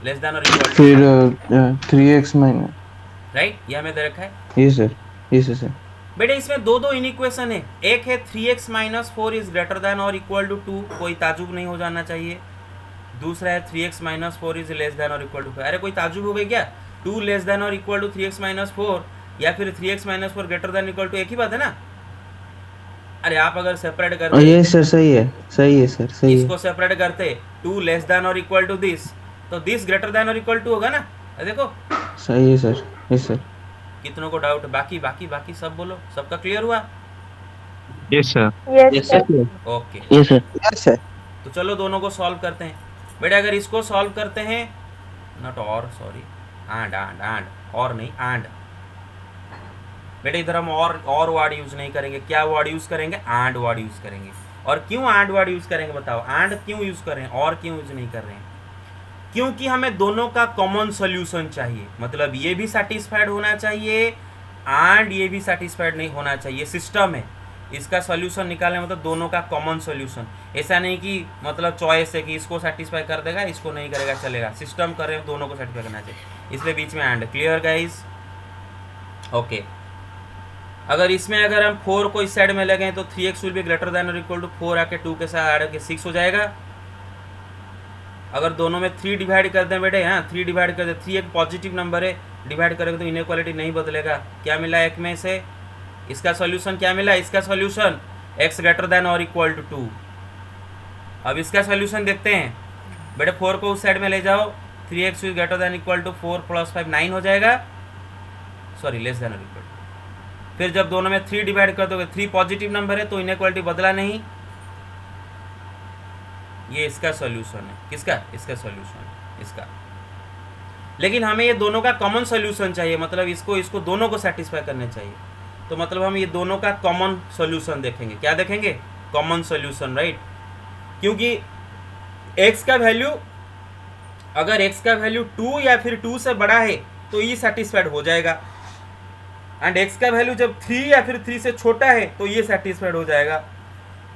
लेस देन और इक्वल टू, फिर 3x माइनस, राइट? ये हमें दे रखा है। Yes sir, yes sir. बेटे इसमें दो इन इक्वेशन है, एक है 3x - 4 इज ग्रेटर देन और इक्वल टू 2, कोई ताजुब नहीं हो जाना चाहिए। दूसरा है 3x - 4 इज लेस देन और इक्वल टू 5। अरे कोई ताजुब हो गई क्या? 2 लेस देन और इक्वल टू 3x माइनस 4 या फिर 3x minus 4 greater than equal to एक ही बात है ना। अरे आप अगर सेपरेट करते ये सर सही है सर सही है। इसको सेपरेट करते 2 लेस देन और इक्वल टू दिस, तो दिस ग्रेटर देन और इक्वल टू होगा ना। देखो सही है सर, यस सर। कितनों को डाउट, बाकी बाकी बाकी सब बोलो, सबका क्लियर हुआ। Yes sir. Yes, sir. Okay Yes sir. Yes sir. तो चलो दोनों को सॉल्व करते हैं बेटा। अगर इसको सॉल्व करते हैं, नॉट और, सॉरी, एंड एंड एंड, और नहीं एंड बेटा, इधर हम और वर्ड यूज नहीं करेंगे। क्या वर्ड यूज करेंगे? एंड वर्ड यूज करेंगे। और क्यों एंड वर्ड यूज करेंगे बताओ? एंड क्यों यूज कर रहे हैं और क्यों यूज नहीं कर रहे हैं? क्योंकि हमें दोनों का कॉमन सॉल्यूशन चाहिए, मतलब ये भी सेटिस्फाइड होना चाहिए एंड ये भी सेटिस्फाइड नहीं होना चाहिए। सिस्टम है, इसका सॉल्यूशन निकालने मतलब दोनों का कॉमन सॉल्यूशन। ऐसा नहीं कि मतलब चॉइस है कि इसको सेटिस्फाई कर देगा इसको नहीं करेगा चलेगा। सिस्टम कर रहे हैं दोनों को सेटिस्फाई करना चाहिए, इसलिए बीच में एंड। Clear guys? ओके। अगर इसमें अगर हम 4 को इस साइड में लगे तो 3x will be greater then और इक्वल टू 4 आके 2 के साथ ऐड करके 6 हो जाएगा। अगर दोनों में 3 डिवाइड कर दें बेटे, हाँ 3 डिवाइड कर दें, 3 एक पॉजिटिव नंबर है, डिवाइड करेंगे तो इनइक्वालिटी नहीं बदलेगा। क्या मिला एक में से? इसका सॉल्यूशन क्या मिला? इसका सॉल्यूशन x ग्रेटर देन और इक्वल टू 2। अब इसका सॉल्यूशन देखते हैं बेटे। 4 को उस साइड में ले जाओ, 3x will greater than equal to 4 + 5 9 हो जाएगा, सॉरी लेस देन और इक्वल टू। फिर जब दोनों में 3 डिवाइड कर दोगे, 3 पॉजिटिव नंबर है तो इनइक्वालिटी बदला नहीं। ये इसका सॉल्यूशन है। किसका? इसका सॉल्यूशन इसका। लेकिन हमें ये दोनों का कॉमन सॉल्यूशन चाहिए, मतलब इसको दोनों को सेटिस्फाई करने चाहिए। तो मतलब हम ये दोनों का कॉमन सॉल्यूशन देखेंगे। क्या देखेंगे? Common solution, right. क्योंकि x का वैल्यू, अगर x का वैल्यू 2 या फिर 2 से बड़ा है तो ये सेटिस्फाइड हो जाएगा, एंड x का वैल्यू जब 3 या फिर 3 से छोटा है तो ये सेटिस्फाइड हो जाएगा।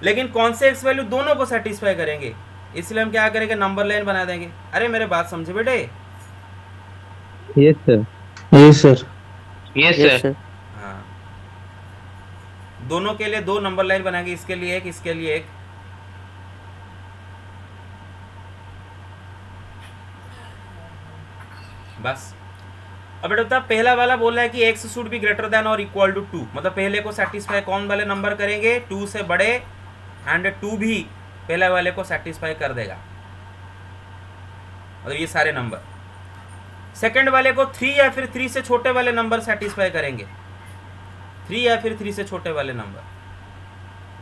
लेकिन कौन से x वैल्यू दोनों को सेटिस्फाई करेंगे, इसलिए हम क्या करेंगे? नंबर लाइन बना देंगे। अरे मेरे बात समझे बेटे? Yes sir. Yes sir. Yes yes sir. Sir. हाँ, दोनों के लिए 2 नंबर लाइन बनाएंगे, इसके लिए एक, इसके लिए एक। बस। अब बेटा बता, पहला वाला बोल रहा है कि x should be greater then और इक्वल टू 2, मतलब पहले को सेटिस्फाई कौन वाले नंबर करेंगे? 2 से बड़े, एंड 2 भी पहले वाले को सेटिस्फाई कर देगा, मतलब ये सारे नंबर। सेकंड वाले को 3 या फिर 3 से छोटे वाले नंबर सेटिस्फाई करेंगे, 3 या फिर 3 से छोटे वाले नंबर,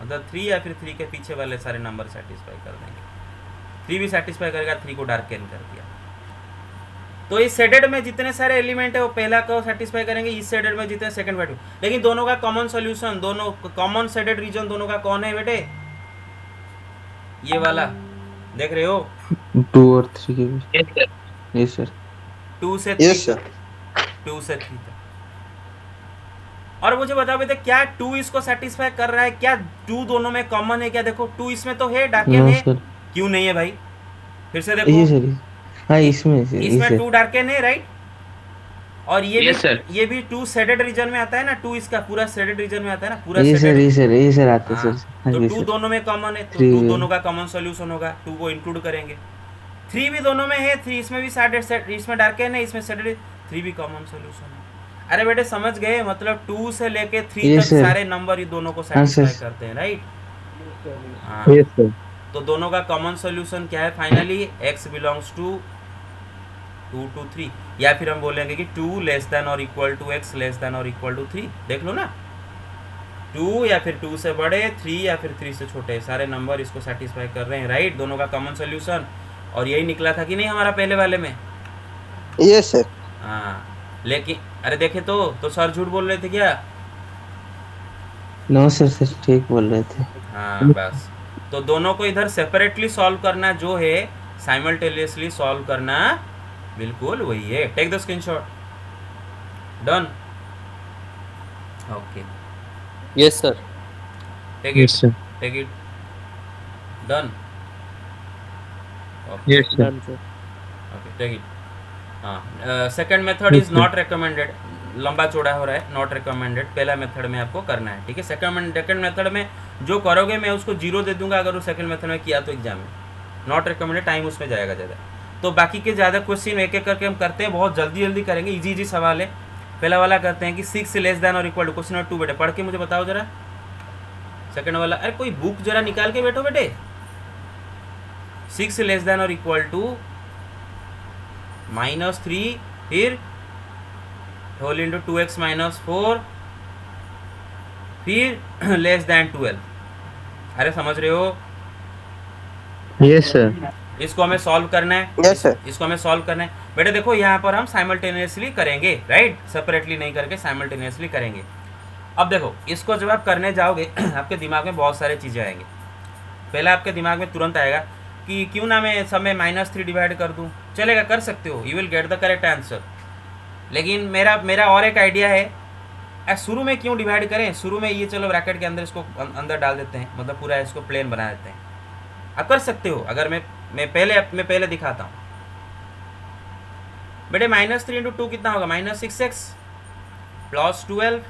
मतलब 3 या फिर 3 के पीछे वाले सारे नंबर सेटिस्फाई कर देंगे। 3 भी सेटिस्फाई करेगा, 3 को डार्कन कर दिया। तो इस शेडेड में जितने सारे एलिमेंट है वो पहला को सेटिस्फाई करेंगे, इस शेडेड में जितने सेकंड वैल्यू। लेकिन दोनों का कॉमन सॉल्यूशन, दोनों कॉमन शेडेड रीजन दोनों का कौन है बेटे? ये वाला देख रहे हो, 2 और 3 के बीच। Yes sir. Yes sir. 2 से यस सर। 2 से 3 तक। और मुझे बताओ बेटे, क्या 2 इसको सेटिस्फाई कर रहा है? क्या 2 दोनों में कॉमन है? क्या देखो 2 इसमें तो है, डार्कन नो है। सर। क्यों नहीं है भाई? फिर से ये देखो, सर, हाँ इसमें से इसमें 2 डार्कन है, राइट। और ये Yes, sir. ये भी 2 शेडेड रीजन में आता है ना, 2 इसका पूरा शेडेड रीजन में आता है ना, पूरा ये सर शेडेड। ये सर आता है हाँ, सर। हाँ तो जी 2 सर। दोनों में कॉमन है, तो 3 2 दोनों का कॉमन सॉल्यूशन होगा, 2 को इंक्लूड करेंगे। 3 भी दोनों में है, 3 इसमें भी शेडेड, इसमें डार्कन है, इसमें शेडेड, 3 भी कॉमन सॉल्यूशन है। अरे बेटे समझ गए, मतलब 2 से लेके 3 Yes, तक sir. सारे नंबर ये दोनों को हाँ, सेटिस्फाई sir. करते हैं, राइट। हाँ, Yes sir. तो दोनों का कॉमन सॉल्यूशन क्या है finally? x belongs to 2 to 3, या फिर हम बोलेंगे कि 2 लेस देन और equal to x less than और इक्वल टू 3। देख लो ना, 2 या फिर 2 से बड़े, 3 या फिर 3 से छोटे, सारे नंबर इसको सेटिस्फाई कर रहे हैं, राइट। दोनों का कॉमन सॉल्यूशन, और यही निकला था कि नहीं हमारा पहले वाले में? Yes sir. हाँ, लेकिन अरे देखे तो सर झूठ बोल रहे थे क्या? नो सर, सर ठीक बोल रहे थे। हाँ बस। तो दोनों को इधर सेपरेटली सॉल्व करना जो है, साइमल्टेनियसली सॉल्व करना बिल्कुल वही है। Take the screenshot. Done. Okay, yes sir. Take Yes it, sir. Take it, done. Yes sir. Okay, take it. हाँ, second method is not recommended, लंबा चौड़ा हो रहा है, नॉट रिकमेंडेड। पहला मेथड में आपको करना है, ठीक है। सेकंड मेथड में जो करोगे मैं उसको 0 दे दूंगा अगर वो सेकंड मेथड में किया तो एग्जाम में। नॉट रिकमेंडेड, टाइम उसमें जाएगा ज़्यादा। तो बाकी के ज़्यादा क्वेश्चन एक एक करके हम करते हैं, बहुत जल्दी जल्दी करेंगे, इजी इजी सवाल है। पहला वाला करते हैं कि 6 लेस देन और इक्वल टू, क्वेश्चन नंबर 2 बेटे पढ़ के मुझे बताओ जरा। सेकंड वाला, अरे कोई बुक जरा निकाल के बैठो बेटे। 6 लेस देन और इक्वल टू -3 फिर होल इंटू 2x माइनस 4 फिर लेस देन 12। अरे समझ रहे हो? Yes sir. इसको हमें सॉल्व करना है। Yes, sir. इसको हमें सॉल्व करना है बेटे। देखो यहाँ पर हम साइमल्टेनियसली करेंगे, राइट, सेपरेटली नहीं करके साइमल्टेनियसली करेंगे। अब देखो इसको जब आप करने जाओगे आपके दिमाग में बहुत सारे चीज़ें आएंगे। पहला आपके दिमाग में तुरंत आएगा कि क्यों ना मैं सब में -3 डिवाइड कर दूँ। चलेगा, कर सकते हो, you will get the correct answer. लेकिन मेरा और एक आइडिया है, शुरू में क्यों डिवाइड करें, शुरू में ये चलो ब्रैकेट के अंदर इसको अंदर डाल देते हैं, मतलब पूरा इसको प्लेन बना देते हैं। आप कर सकते हो, अगर मैं पहले दिखाता हूँ बेटे। -3 इंटू 2 कितना होगा, -6x प्लस 12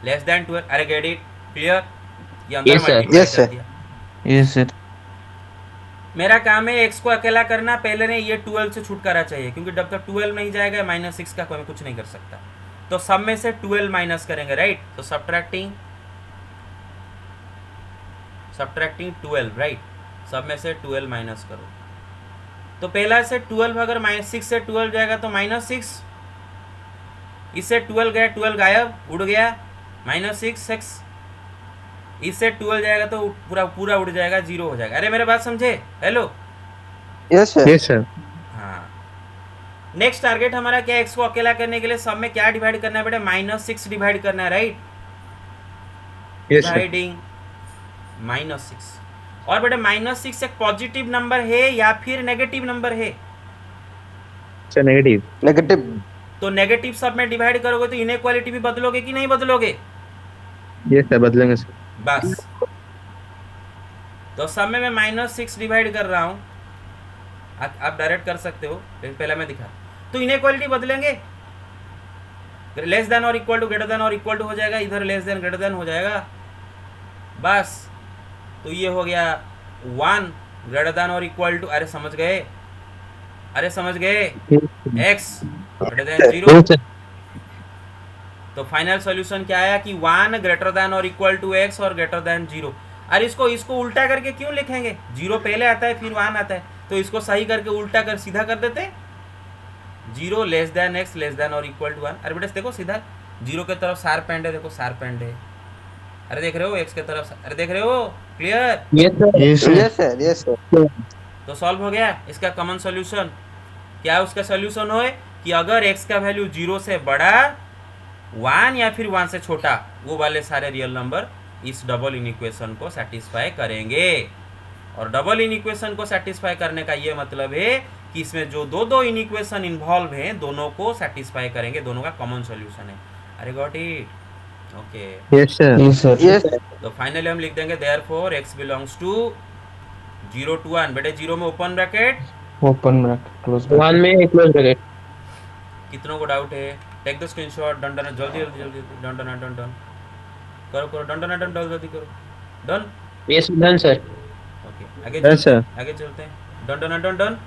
लेस देन 12। अरे गेट इट, क्लियर? ये अंदर Yes, sir. multiply Yes, कर sir. दिया। Yes sir. मेरा काम है x को अकेला करना, पहले ने ये 12 से छुटकारा चाहिए, क्योंकि जब तक 12 नहीं जाएगा -6 का कोई कुछ नहीं कर सकता। तो सब में से 12 माइनस करेंगे, राइट। तो सब्ट्रैक्टिंग 12, राइट। सब में से 12 माइनस करो। तो पहला से 12, अगर -6 से 12 जाएगा तो -6, इससे 12 गया, 12 गायब, उड़ गया, -6x। इससे 12 जाएगा तो पूरा उड़ जाएगा, 0 हो जाएगा। अरे मेरे बात समझे? Hello, Yes, sir. Yes sir. हाँ। नेक्स्ट टारगेट हमारा क्या है, x को अकेला करने के लिए सब में क्या डिवाइड करना है बेटा, -6 डिवाइड करना है, राइट। Yes sir. डिवाइडिंग -6। और बेटा -6 एक पॉजिटिव नंबर है या फिर नेगेटिव नंबर है? Sir negative. Negative. तो नेगेटिव सब में डिवाइड करोगे तो इनइक्वालिटी भी बदलोगे कि नहीं बदलोगे? यस सर, बदलेंगे सर। बस। तो सब में मैं -6 डिवाइड कर रहा हूँ, आप डायरेक्ट कर सकते हो, लेकिन पहले मैं दिखा। तो इनइक्वालिटी बदलेंगे, लेस देन और इक्वल टू, ग्रेटर देन और इक्वल टू हो जाएगा, इधर लेस देन ग्रेटर देन हो जाएगा, बस। तो ये हो गया 1 ग्रेटर देन और इक्वल टू, अरे समझ गए, अरे समझ गए, x greater than 0। Yes sir. तो फाइनल सॉल्यूशन क्या आया कि 1 ग्रेटर देन और इक्वल टू x और ग्रेटर देन 0। अरे इसको उल्टा करके क्यों लिखेंगे, 0 पहले आता है फिर 1 आता है, तो इसको सही करके उल्टा कर सीधा कर देते हैं, 0 less than x less than और इक्वल टू 1। अरे बेटा देखो सीधा 0 के तरफ शार्प एंड है, देखो शार्प एंड है। अरे देख रहे हो x के तरफ, अरे देख रहे हो, clear? Yes sir. Yes sir. Yes, sir. Yes, sir. तो सॉल्व हो गया इसका कॉमन सॉल्यूशन। क्या उसका सॉल्यूशन हो कि अगर x का वैल्यू 0 से बड़ा, 1 या फिर 1 से छोटा, वो वाले सारे रियल नंबर इस डबल इनइक्वेशन को सेटिस्फाई करेंगे। और डबल इनइक्वेशन को सेटिस्फाई करने का ये मतलब है कि इसमें जो दो इनइक्वेशन इन्वॉल्व हैं दोनों को सेटिस्फाई करेंगे, दोनों का कॉमन सॉल्यूशन है। अरे got it, okay. Yes sir. Yes sir. Yes, sir. तो फाइनली हम लिख देंगे therefore x belongs to 0 to 1। बेटे 0 में open bracket, open bracket close 1 में क्लोज ब्रैकेट। कितनों को डाउट है? Take the screenshot, done done, जल्दी जल्दी जल्दी, डन डन डन डन करो, डन डन डन, जल्दी करो, done. Yes done sir. Okay आगे Yes, sir. आगे चलते हैं, done done done done.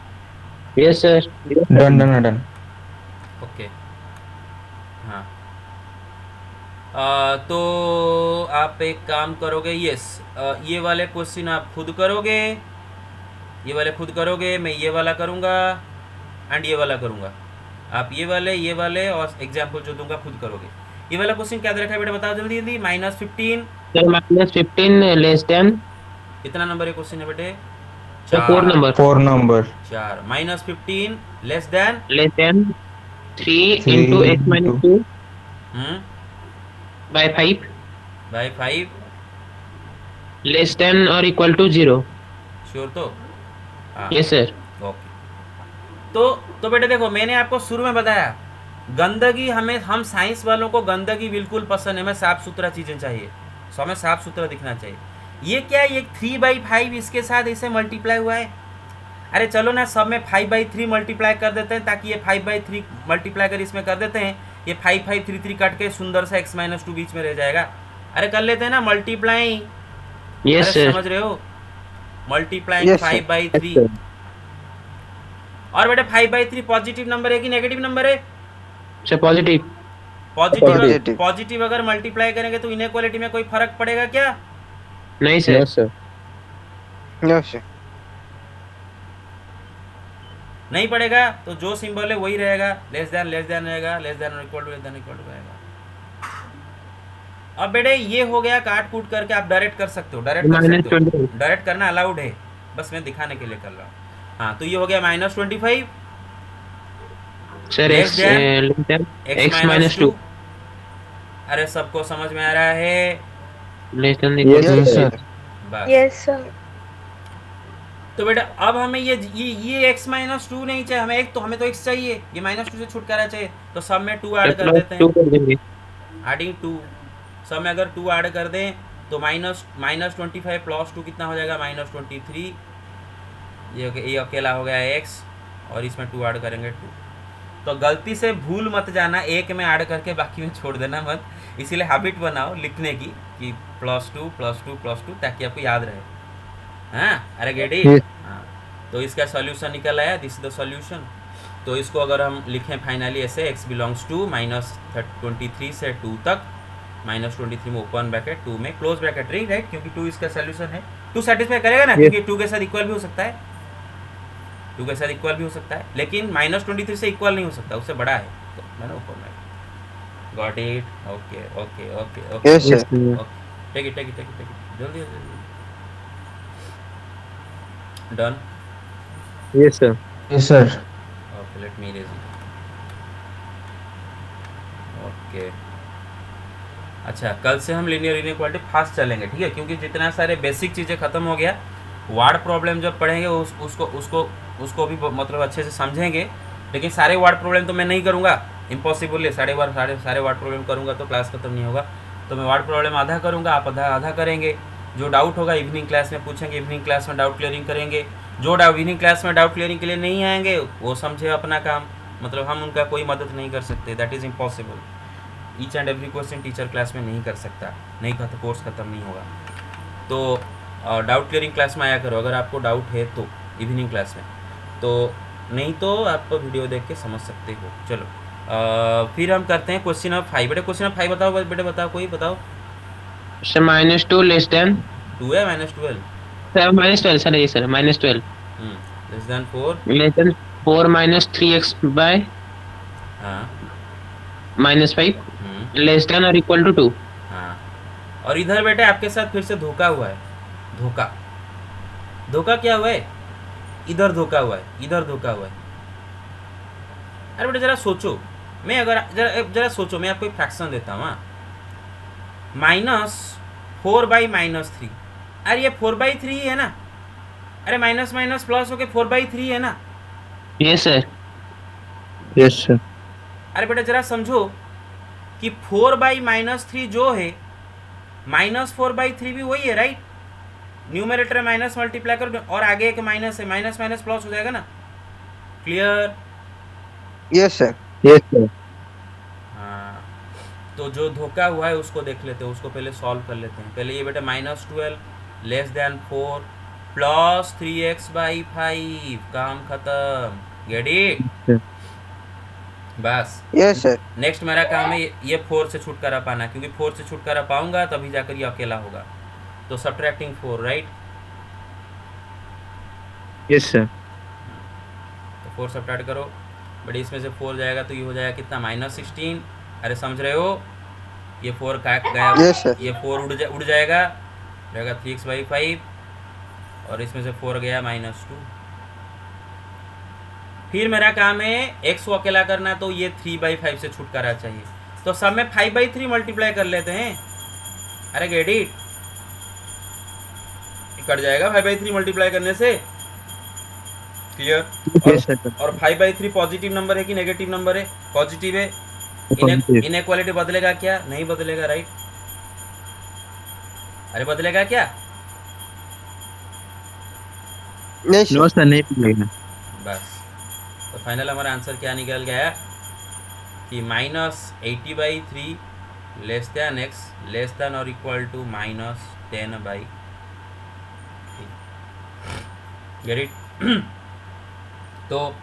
Yes sir. Done done done. Okay हाँ। तो आप एक काम करोगे, यस, ये वाले क्वेश्चन आप खुद करोगे, ये वाले खुद करोगे, मैं ये वाला करूँगा एंड ये वाला करूँगा। आप ये वाले और एग्जाम्पल जो दूंगा खुद करोगे। ये वाला क्वेश्चन क्या दे रखा है बेटा, बताओ जल्दी जल्दी। -15, सर -15 लेस देन, कितना नंबर है क्वेश्चन है बेटे? Sir 4 number. 4 number. 4। -15 less than 3 into x minus 2 by 5 by 5, less than और इक्वल टू 0। श्योर तो? हाँ यस सर। ओके। तो बेटे देखो, मैंने आपको शुरू में बताया गंदगी, हम साइंस वालों को गंदगी बिल्कुल पसंद है, हमें साफ सुथरा चीज़ें चाहिए, सो हमें साफ सुथरा दिखना चाहिए। ये क्या है, ये 3/5 इसके साथ इसे मल्टीप्लाई हुआ है। अरे चलो ना सब में 5/3 मल्टीप्लाई कर देते हैं, ताकि ये 5/3 मल्टीप्लाई कर इसमें कर देते हैं, ये 5 5 3 3 कट के सुंदर सा x-2 बीच में रह जाएगा। अरे कर लेते हैं ना मल्टीप्लाई। यस अरे सर। समझ रहे हो, मल्टीप्लाइंग Yes, sir. 5/3। और बेटे 5/3 पॉजिटिव नंबर है कि नेगेटिव नंबर है? Sir positive. Positive. पॉजिटिव अगर मल्टीप्लाई करेंगे तो इनइक्वालिटी में कोई फर्क पड़ेगा क्या? नहीं सर। sir. No sir. नहीं पड़ेगा। तो जो सिंबल है वही रहेगा, लेस देन रहेगा, लेस देन और इक्वल टू रहेगा। अब बेटे ये हो गया, काट कूट करके आप डायरेक्ट कर सकते हो, डायरेक्ट कर सकते हो, -20 डायरेक्ट करना अलाउड है, बस मैं दिखाने के लिए कर रहा हूँ। हाँ, तो ये हो गया -25 sir Less x than x minus 2 अरे सबको समझ में आ रहा है? Less than Yes, Yes, sir. sir. बस। Yes, sir. तो बेटा अब हमें ये x -2 नहीं चाहिए, हमें तो x चाहिए, ये -2 से छुटकारा चाहिए, तो सब में 2 ऐड कर देते +2 हैं, कर देंगे। एडिंग 2, सब में अगर 2 ऐड कर दें तो -25 प्लस 2 कितना हो जाएगा? -23। ये अकेला हो गया x, और इसमें 2 ऐड करेंगे 2। तो गलती से भूल मत जाना, एक में ऐड करके बाकी में छोड़ देना मत, इसीलिए हैबिट बनाओ लिखने की कि +2 ताकि आपको याद रहे। हाँ, अरे गेट इट। Yes. हाँ, तो इसका सॉल्यूशन निकल आया, दिस इज द सॉल्यूशन। तो इसको अगर हम लिखें फाइनली ऐसे, x बिलोंग्स टू -23 से 2 तक, -23 में ओपन ब्रैकेट, 2 में क्लोज ब्रैकेट, राइट, क्योंकि 2 इसका सॉल्यूशन है। 2 सेटिस्फाई करेगा ना, Yes. क्योंकि 2 के साथ इक्वल भी हो सकता है, 2 के साथ इक्वल भी हो सकता है, लेकिन -23 से इक्वल नहीं हो सकता, उससे बड़ा है, तो मैंने open bracket. Got it? Okay. Yes sir. Yes, sir. Take it, जल्दी done. Yes, sir. Yes, sir. Okay, let me erase it. Okay. अच्छा, कल से हम लीनियर इनइक्वालिटी फास्ट चलेंगे, ठीक है, क्योंकि जितना सारे बेसिक चीज़ें ख़त्म हो गया, वार्ड प्रॉब्लम जब पढ़ेंगे उसको भी मतलब अच्छे से समझेंगे, लेकिन सारे वार्ड प्रॉब्लम तो मैं नहीं करूँगा, इम्पॉसिबल है, सारे वार्ड प्रॉब्लम करूँगा तो क्लास खत्म नहीं होगा। तो मैं वार्ड प्रॉब्लम आधा करूँगा, आप आधा करेंगे। जो डाउट होगा इवनिंग क्लास में पूछेंगे, इवनिंग क्लास में डाउट क्लियरिंग करेंगे। जो इवनिंग क्लास में डाउट क्लियरिंग के लिए नहीं आएंगे वो समझे अपना काम, मतलब हम उनका कोई मदद नहीं कर सकते, that is impossible. Each and every question teacher class में नहीं कर सकता, नहीं तो कोर्स ख़त्म नहीं होगा। तो डाउट क्लियरिंग क्लास में आया करो अगर आपको डाउट है तो, इवनिंग क्लास में, तो नहीं तो आप वीडियो देख के समझ सकते हो। चलो फिर हम करते हैं क्वेश्चन नंबर 5। बेटे क्वेश्चन नंबर 5 बताओ, बेटे बताओ, कोई बताओ। सर -2 लेस देन 2 है -12 सर -12 सर, ये sir -12 less than 4। Less than 4 -3x by हाँ -5 लेस देन और इक्वल टू 2। हाँ, और इधर बेटे आपके साथ फिर से धोखा हुआ है। धोखा क्या हुआ है? इधर धोखा हुआ है, इधर धोखा हुआ है। अरे बेटे जरा सोचो, जरा सोचो, मैं आपको एक फ्रैक्शन देता हूँ। हाँ, -4/-3, अरे ये 4/3 है ना, अरे माइनस प्लस होके 4/3 है ना। Yes sir. Yes, sir. अरे बेटा जरा समझो कि 4/-3 जो है, -4/3 भी वही है, राइट। न्यूमरेटर माइनस मल्टीप्लाई करो और आगे एक माइनस है, माइनस प्लस हो जाएगा ना। Clear? Yes sir. Yes, sir. हाँ, तो जो धोखा हुआ है उसको देख लेते हैं, उसको पहले सॉल्व कर लेते हैं। पहले ये बेटा -12 लेस देन 4 प्लस 3x/5, काम खत्म। Get it? Sir. बस। Yes sir. नेक्स्ट मेरा काम है ये 4 से छुटकारा पाना, क्योंकि 4 से छुटकारा पाऊंगा तभी जाकर ये अकेला होगा। तो सब्ट्रैक्टिंग 4, राइट। Yes, sir. तो 4 सब्ट्रैक्ट करो, बट इसमें से 4 जाएगा तो ये हो जाएगा कितना? -16। अरे समझ रहे हो, ये 4 का गया, Yes, sir. ये 4 उड़ जाएगा, रहेगा 3x/5, और इसमें से 4 गया -2। फिर मेरा काम है x को अकेला करना, तो ये 3/5 से छुटकारा चाहिए, तो सब में 5/3 मल्टीप्लाई कर लेते हैं। अरे गेट इट? कट जाएगा 5/3 मल्टीप्लाई करने से। क्लियर? Yes, sir. और 5/3 पॉजिटिव नंबर है कि नेगेटिव नंबर है? पॉजिटिव है। Positive. इनइक्वालिटी बदलेगा क्या? नहीं बदलेगा, राइट। अरे बदलेगा क्या? नहीं sir. No, sir, नहीं मिलेगा। बस, तो फाइनल हमारा आंसर क्या निकल गया कि -80/3 less than x less than और इक्वल टू -10/3। Get it? तो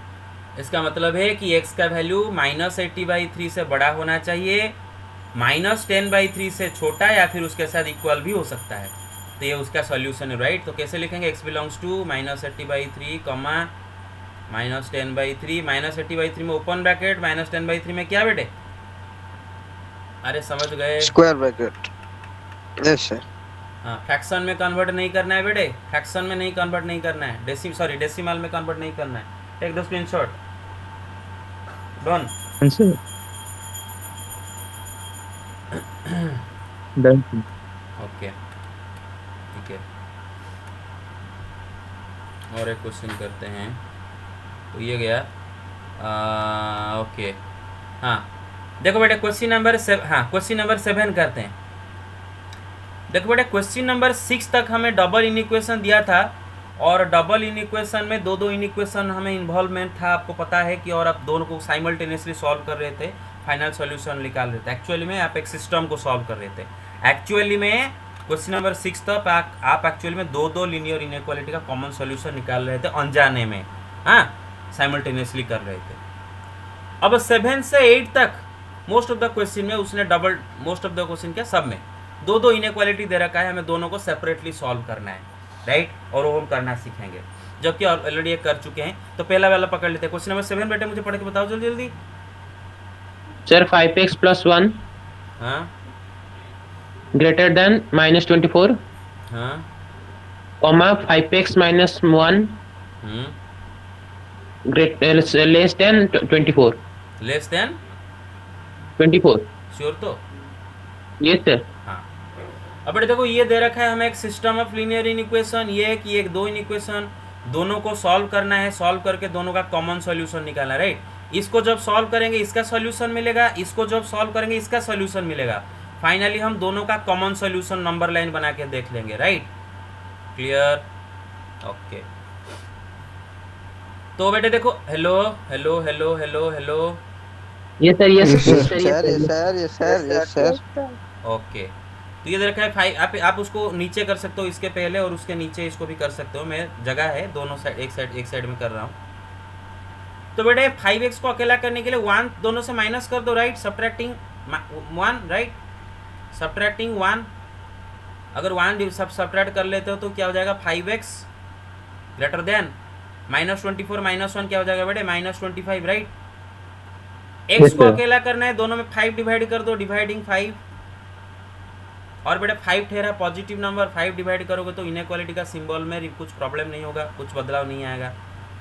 इसका मतलब है कि x का वैल्यू -80/3 से बड़ा होना चाहिए, -10/3 से छोटा या फिर उसके साथ इक्वल भी हो सकता है। तो ये उसका सॉल्यूशन है, राइट। तो कैसे लिखेंगे, x बिलोंग्स टू -80/3 कॉमा -10/3, -80/3 में ओपन ब्रैकेट, -10/3 में क्या बेटे, अरे समझ गए, स्क्वायर ब्रैकेट। Yes sir. हाँ, फ्रैक्शन में कन्वर्ट नहीं करना है बेटे, फ्रैक्शन में नहीं कन्वर्ट नहीं करना है, डेसिमल में कन्वर्ट नहीं करना है। Take the screenshot, done. Answer done. Okay, ठीक है, और एक क्वेश्चन करते हैं। तो ये गया, ओके, हाँ देखो बेटे क्वेश्चन नंबर 7 करते हैं। देखो बेटे क्वेश्चन नंबर 6 तक हमें डबल इनइक्वेशन दिया था, और डबल इनइक्वेशन में दो इनइक्वेशन हमें इन्वॉल्वमेंट था, आपको पता है कि, और आप दोनों को साइमल्टेनियसली सॉल्व कर रहे थे, फाइनल सॉल्यूशन निकाल रहे थे। एक्चुअली में आप एक सिस्टम को सॉल्व कर रहे थे। एक्चुअली में क्वेश्चन नंबर 6 तक आप एक्चुअली में दो लीनियर इनइक्वालिटी का कॉमन सॉल्यूशन निकाल रहे थे अनजाने में, हाँ, साइमल्टेनियसली कर रहे थे। अब 7 से 8 तक मोस्ट ऑफ द क्वेश्चन में उसने मोस्ट ऑफ द क्वेश्चन क्या, सब में दो इनइक्वालिटी दे रखा है, हमें दोनों को सेपरेटली सॉल्व करना है, राइट, और वो हम करना सीखेंगे, जबकि ऑलरेडी ये कर चुके हैं। तो पहला वाला पकड़ लेते हैं, क्वेश्चन नंबर 7 बेटे मुझे पढ़ के बताओ जल्दी जल्दी। सर 5x + 1 हाँ greater than -24, हाँ, comma 5x - 1 less than 24. Less than 24. Sure तो, Yes sir. हाँ। अब बेटे देखो ये दे रखा है हमें एक सिस्टम ऑफ लीनियर इनइक्वेशन, ये है कि एक दो इनइक्वेशन, दोनों को सॉल्व करना है, सॉल्व करके दोनों का कॉमन सॉल्यूशन निकालना है, राइट। इसको जब सॉल्व करेंगे इसका सॉल्यूशन मिलेगा, इसको जब सॉल्व करेंगे इसका सॉल्यूशन मिलेगा। फाइनली हम दोनों का कॉमन सॉल्यूशन नंबर लाइन बना के देख लेंगे, राइट, क्लियर, ओके। तो बेटे देखो, hello hello hello hello hello, Yes sir. Yes sir. Yes sir. Sir Yes yes sir. Sir yes sir. Okay. तो ये दे रखा है 5, आप उसको नीचे कर सकते हो, इसके पहले और उसके नीचे इसको भी कर सकते हो, मैं जगह है दोनों साइड, एक साइड में कर रहा हूँ। तो बेटे 5x को अकेला करने के लिए 1 दोनों से माइनस कर दो, राइट, सब्ट्रैक्टिंग 1, राइट, सब्ट्रैक्टिंग 1। अगर 1 सब सब्ट्रैक्ट कर लेते हो तो क्या हो जाएगा, 5x ग्रेटर देन -24 -1 क्या हो जाएगा बेटे, -25, राइट। x को अकेला करना है, दोनों में 5 डिवाइड कर दो, डिवाइडिंग 5, और बेटा 5 ठहरा पॉजिटिव नंबर, 5 डिवाइड करोगे तो इनइक्वालिटी का सिंबल में कुछ प्रॉब्लम नहीं होगा, कुछ बदलाव नहीं आएगा,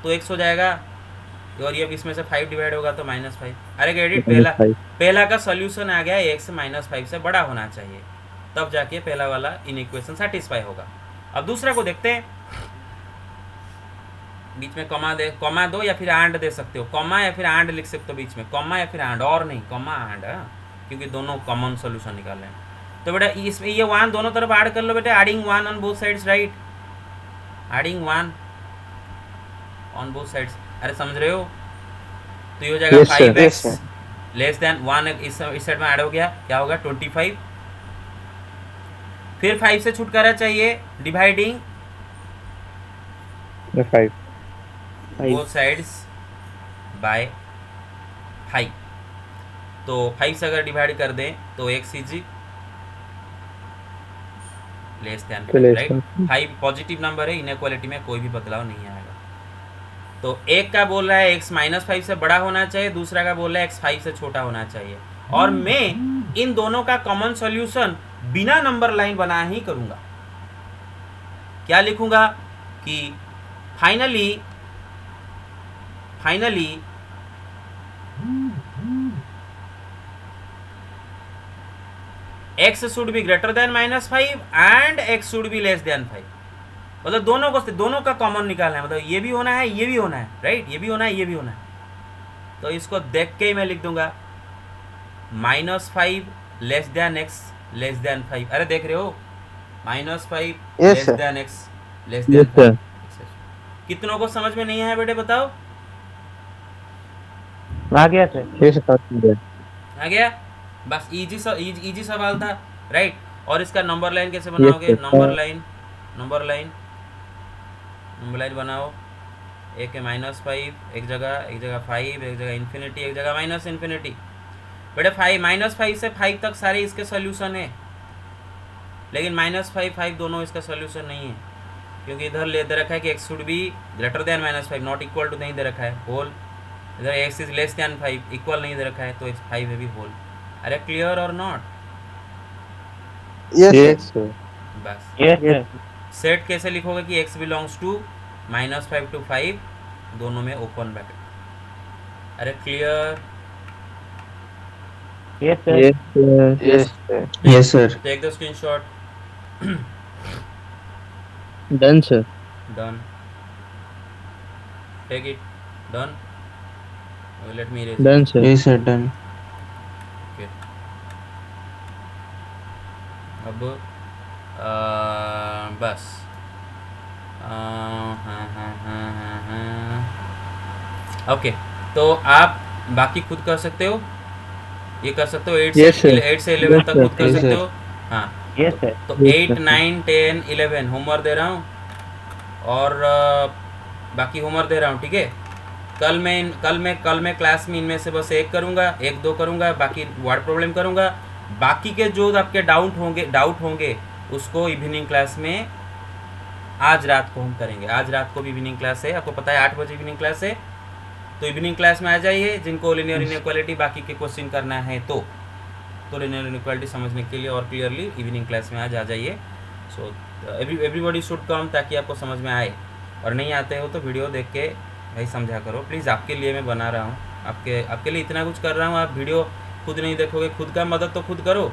तो x हो जाएगा, और ये इसमें से 5 डिवाइड होगा तो -5। अरे क्रेडिट, पहला का सॉल्यूशन आ गया, x -5 से बड़ा होना चाहिए, तब जाके पहला वाला इनइक्वेशन सेटिस्फाई होगा। अब दूसरा को देखते हैं, बीच में कॉमा दो या फिर एंड दे सकते हो, कॉमा या फिर एंड लिख सकते हो बीच में, कॉमा या फिर एंड, और नहीं कॉमा एंड, क्योंकि दोनों कॉमन सॉल्यूशन निकाल रहे हैं। तो बेटा इसमें ये 1 दोनों तरफ ऐड कर लो बेटा, adding 1 on both sides, right, adding 1 on both sides, अरे समझ रहे हो। तो ये हो जाएगा 5x लेस देन 1, इस साइड में ऐड हो गया, क्या होगा 25, फिर 5 से छुटकारा चाहिए, डिवाइडिंग 5 बोथ साइड्स बाय 5। तो 5 से अगर डिवाइड कर दें तो x is less then, right, 5 positive number है, इनइक्वालिटी में कोई भी बदलाव नहीं आएगा। तो एक का बोल रहा है x -5 से बड़ा होना चाहिए, दूसरा का बोल रहा है x 5 से छोटा होना चाहिए, और मैं इन दोनों का कॉमन सॉल्यूशन बिना नंबर लाइन बना ही करूंगा। क्या लिखूंगा कि finally x should be greater than -5 and x should B less than 5, मतलब दोनों का कॉमन निकालना है, मतलब ये भी होना है, ये भी होना है, राइट, ये भी होना है, ये भी होना है। तो इसको देख के ही मैं लिख दूंगा -5 less then x less than 5, अरे देख रहे हो, -5 less then x less than 5। कितनों को समझ में नहीं आया बेटे बताओ, आ गया सर। आ गया, बस इजी सवाल था, राइट। और इसका नंबर लाइन कैसे बनाओगे, नंबर लाइन बनाओ, एक है -5 एक जगह 5 एक जगह इन्फिनिटी एक जगह माइनस इन्फिनिटी। बेटे -5 से 5 तक सारे इसके सोल्यूशन है, लेकिन -5 5 दोनों इसका सोल्यूशन नहीं है, क्योंकि इधर ले दे रखा है कि x should be greater than -5 not equal to नहीं दे रखा है होल, इधर x is less than 5 equal नहीं दे रखा है, तो x 5 है भी होल। अरे क्लियर और नॉट? Yes sir. बस यस सेट कैसे लिखोगे कि x बिलोंग्स टू -5 to 5 दोनों में ओपन ब्रैकेट। अरे clear? Yes, sir. Yes Yes, sir. Take the screenshot. Done, sir. Done. Take it. Done. Let me erase it. Done, sir. Yes, sir. Done. Okay. अब बस okay, तो आप बाकी खुद कर सकते हो, ये कर सकते हो 8 Yes, sir. से 11 तक Yes, खुद कर sir. सकते Yes, हो। हाँ, Yes, sir. तो Yes, 8 sir. 9 10 11 होमवर्क दे रहा हूँ, और बाकी होमवर्क दे रहा हूँ, ठीक है। कल मैं क्लास में इनमें से बस एक करूँगा, 1 2 करूँगा, बाकी वर्ड प्रॉब्लम करूँगा। बाकी के जो आपके डाउट होंगे उसको इवनिंग क्लास में आज रात को हम करेंगे। आज रात को भी इवनिंग क्लास है, आपको पता है 8 बजे इवनिंग क्लास है, तो इवनिंग क्लास में आ जाइए। जिनको लिनियर इनइक्वालिटी बाकी के क्वेश्चन करना है तो लिनियर इनइक्वालिटी समझने के लिए और क्लियरली इवनिंग क्लास में आज आ जाइए। सो एवरीबॉडी शुड कम, ताकि आपको समझ में आए, और नहीं आते हो तो वीडियो देख के भाई समझा करो प्लीज़। आपके लिए मैं बना रहा हूँ, आपके लिए इतना कुछ कर रहा हूँ, आप वीडियो खुद नहीं देखोगे, खुद का मदद तो खुद करो।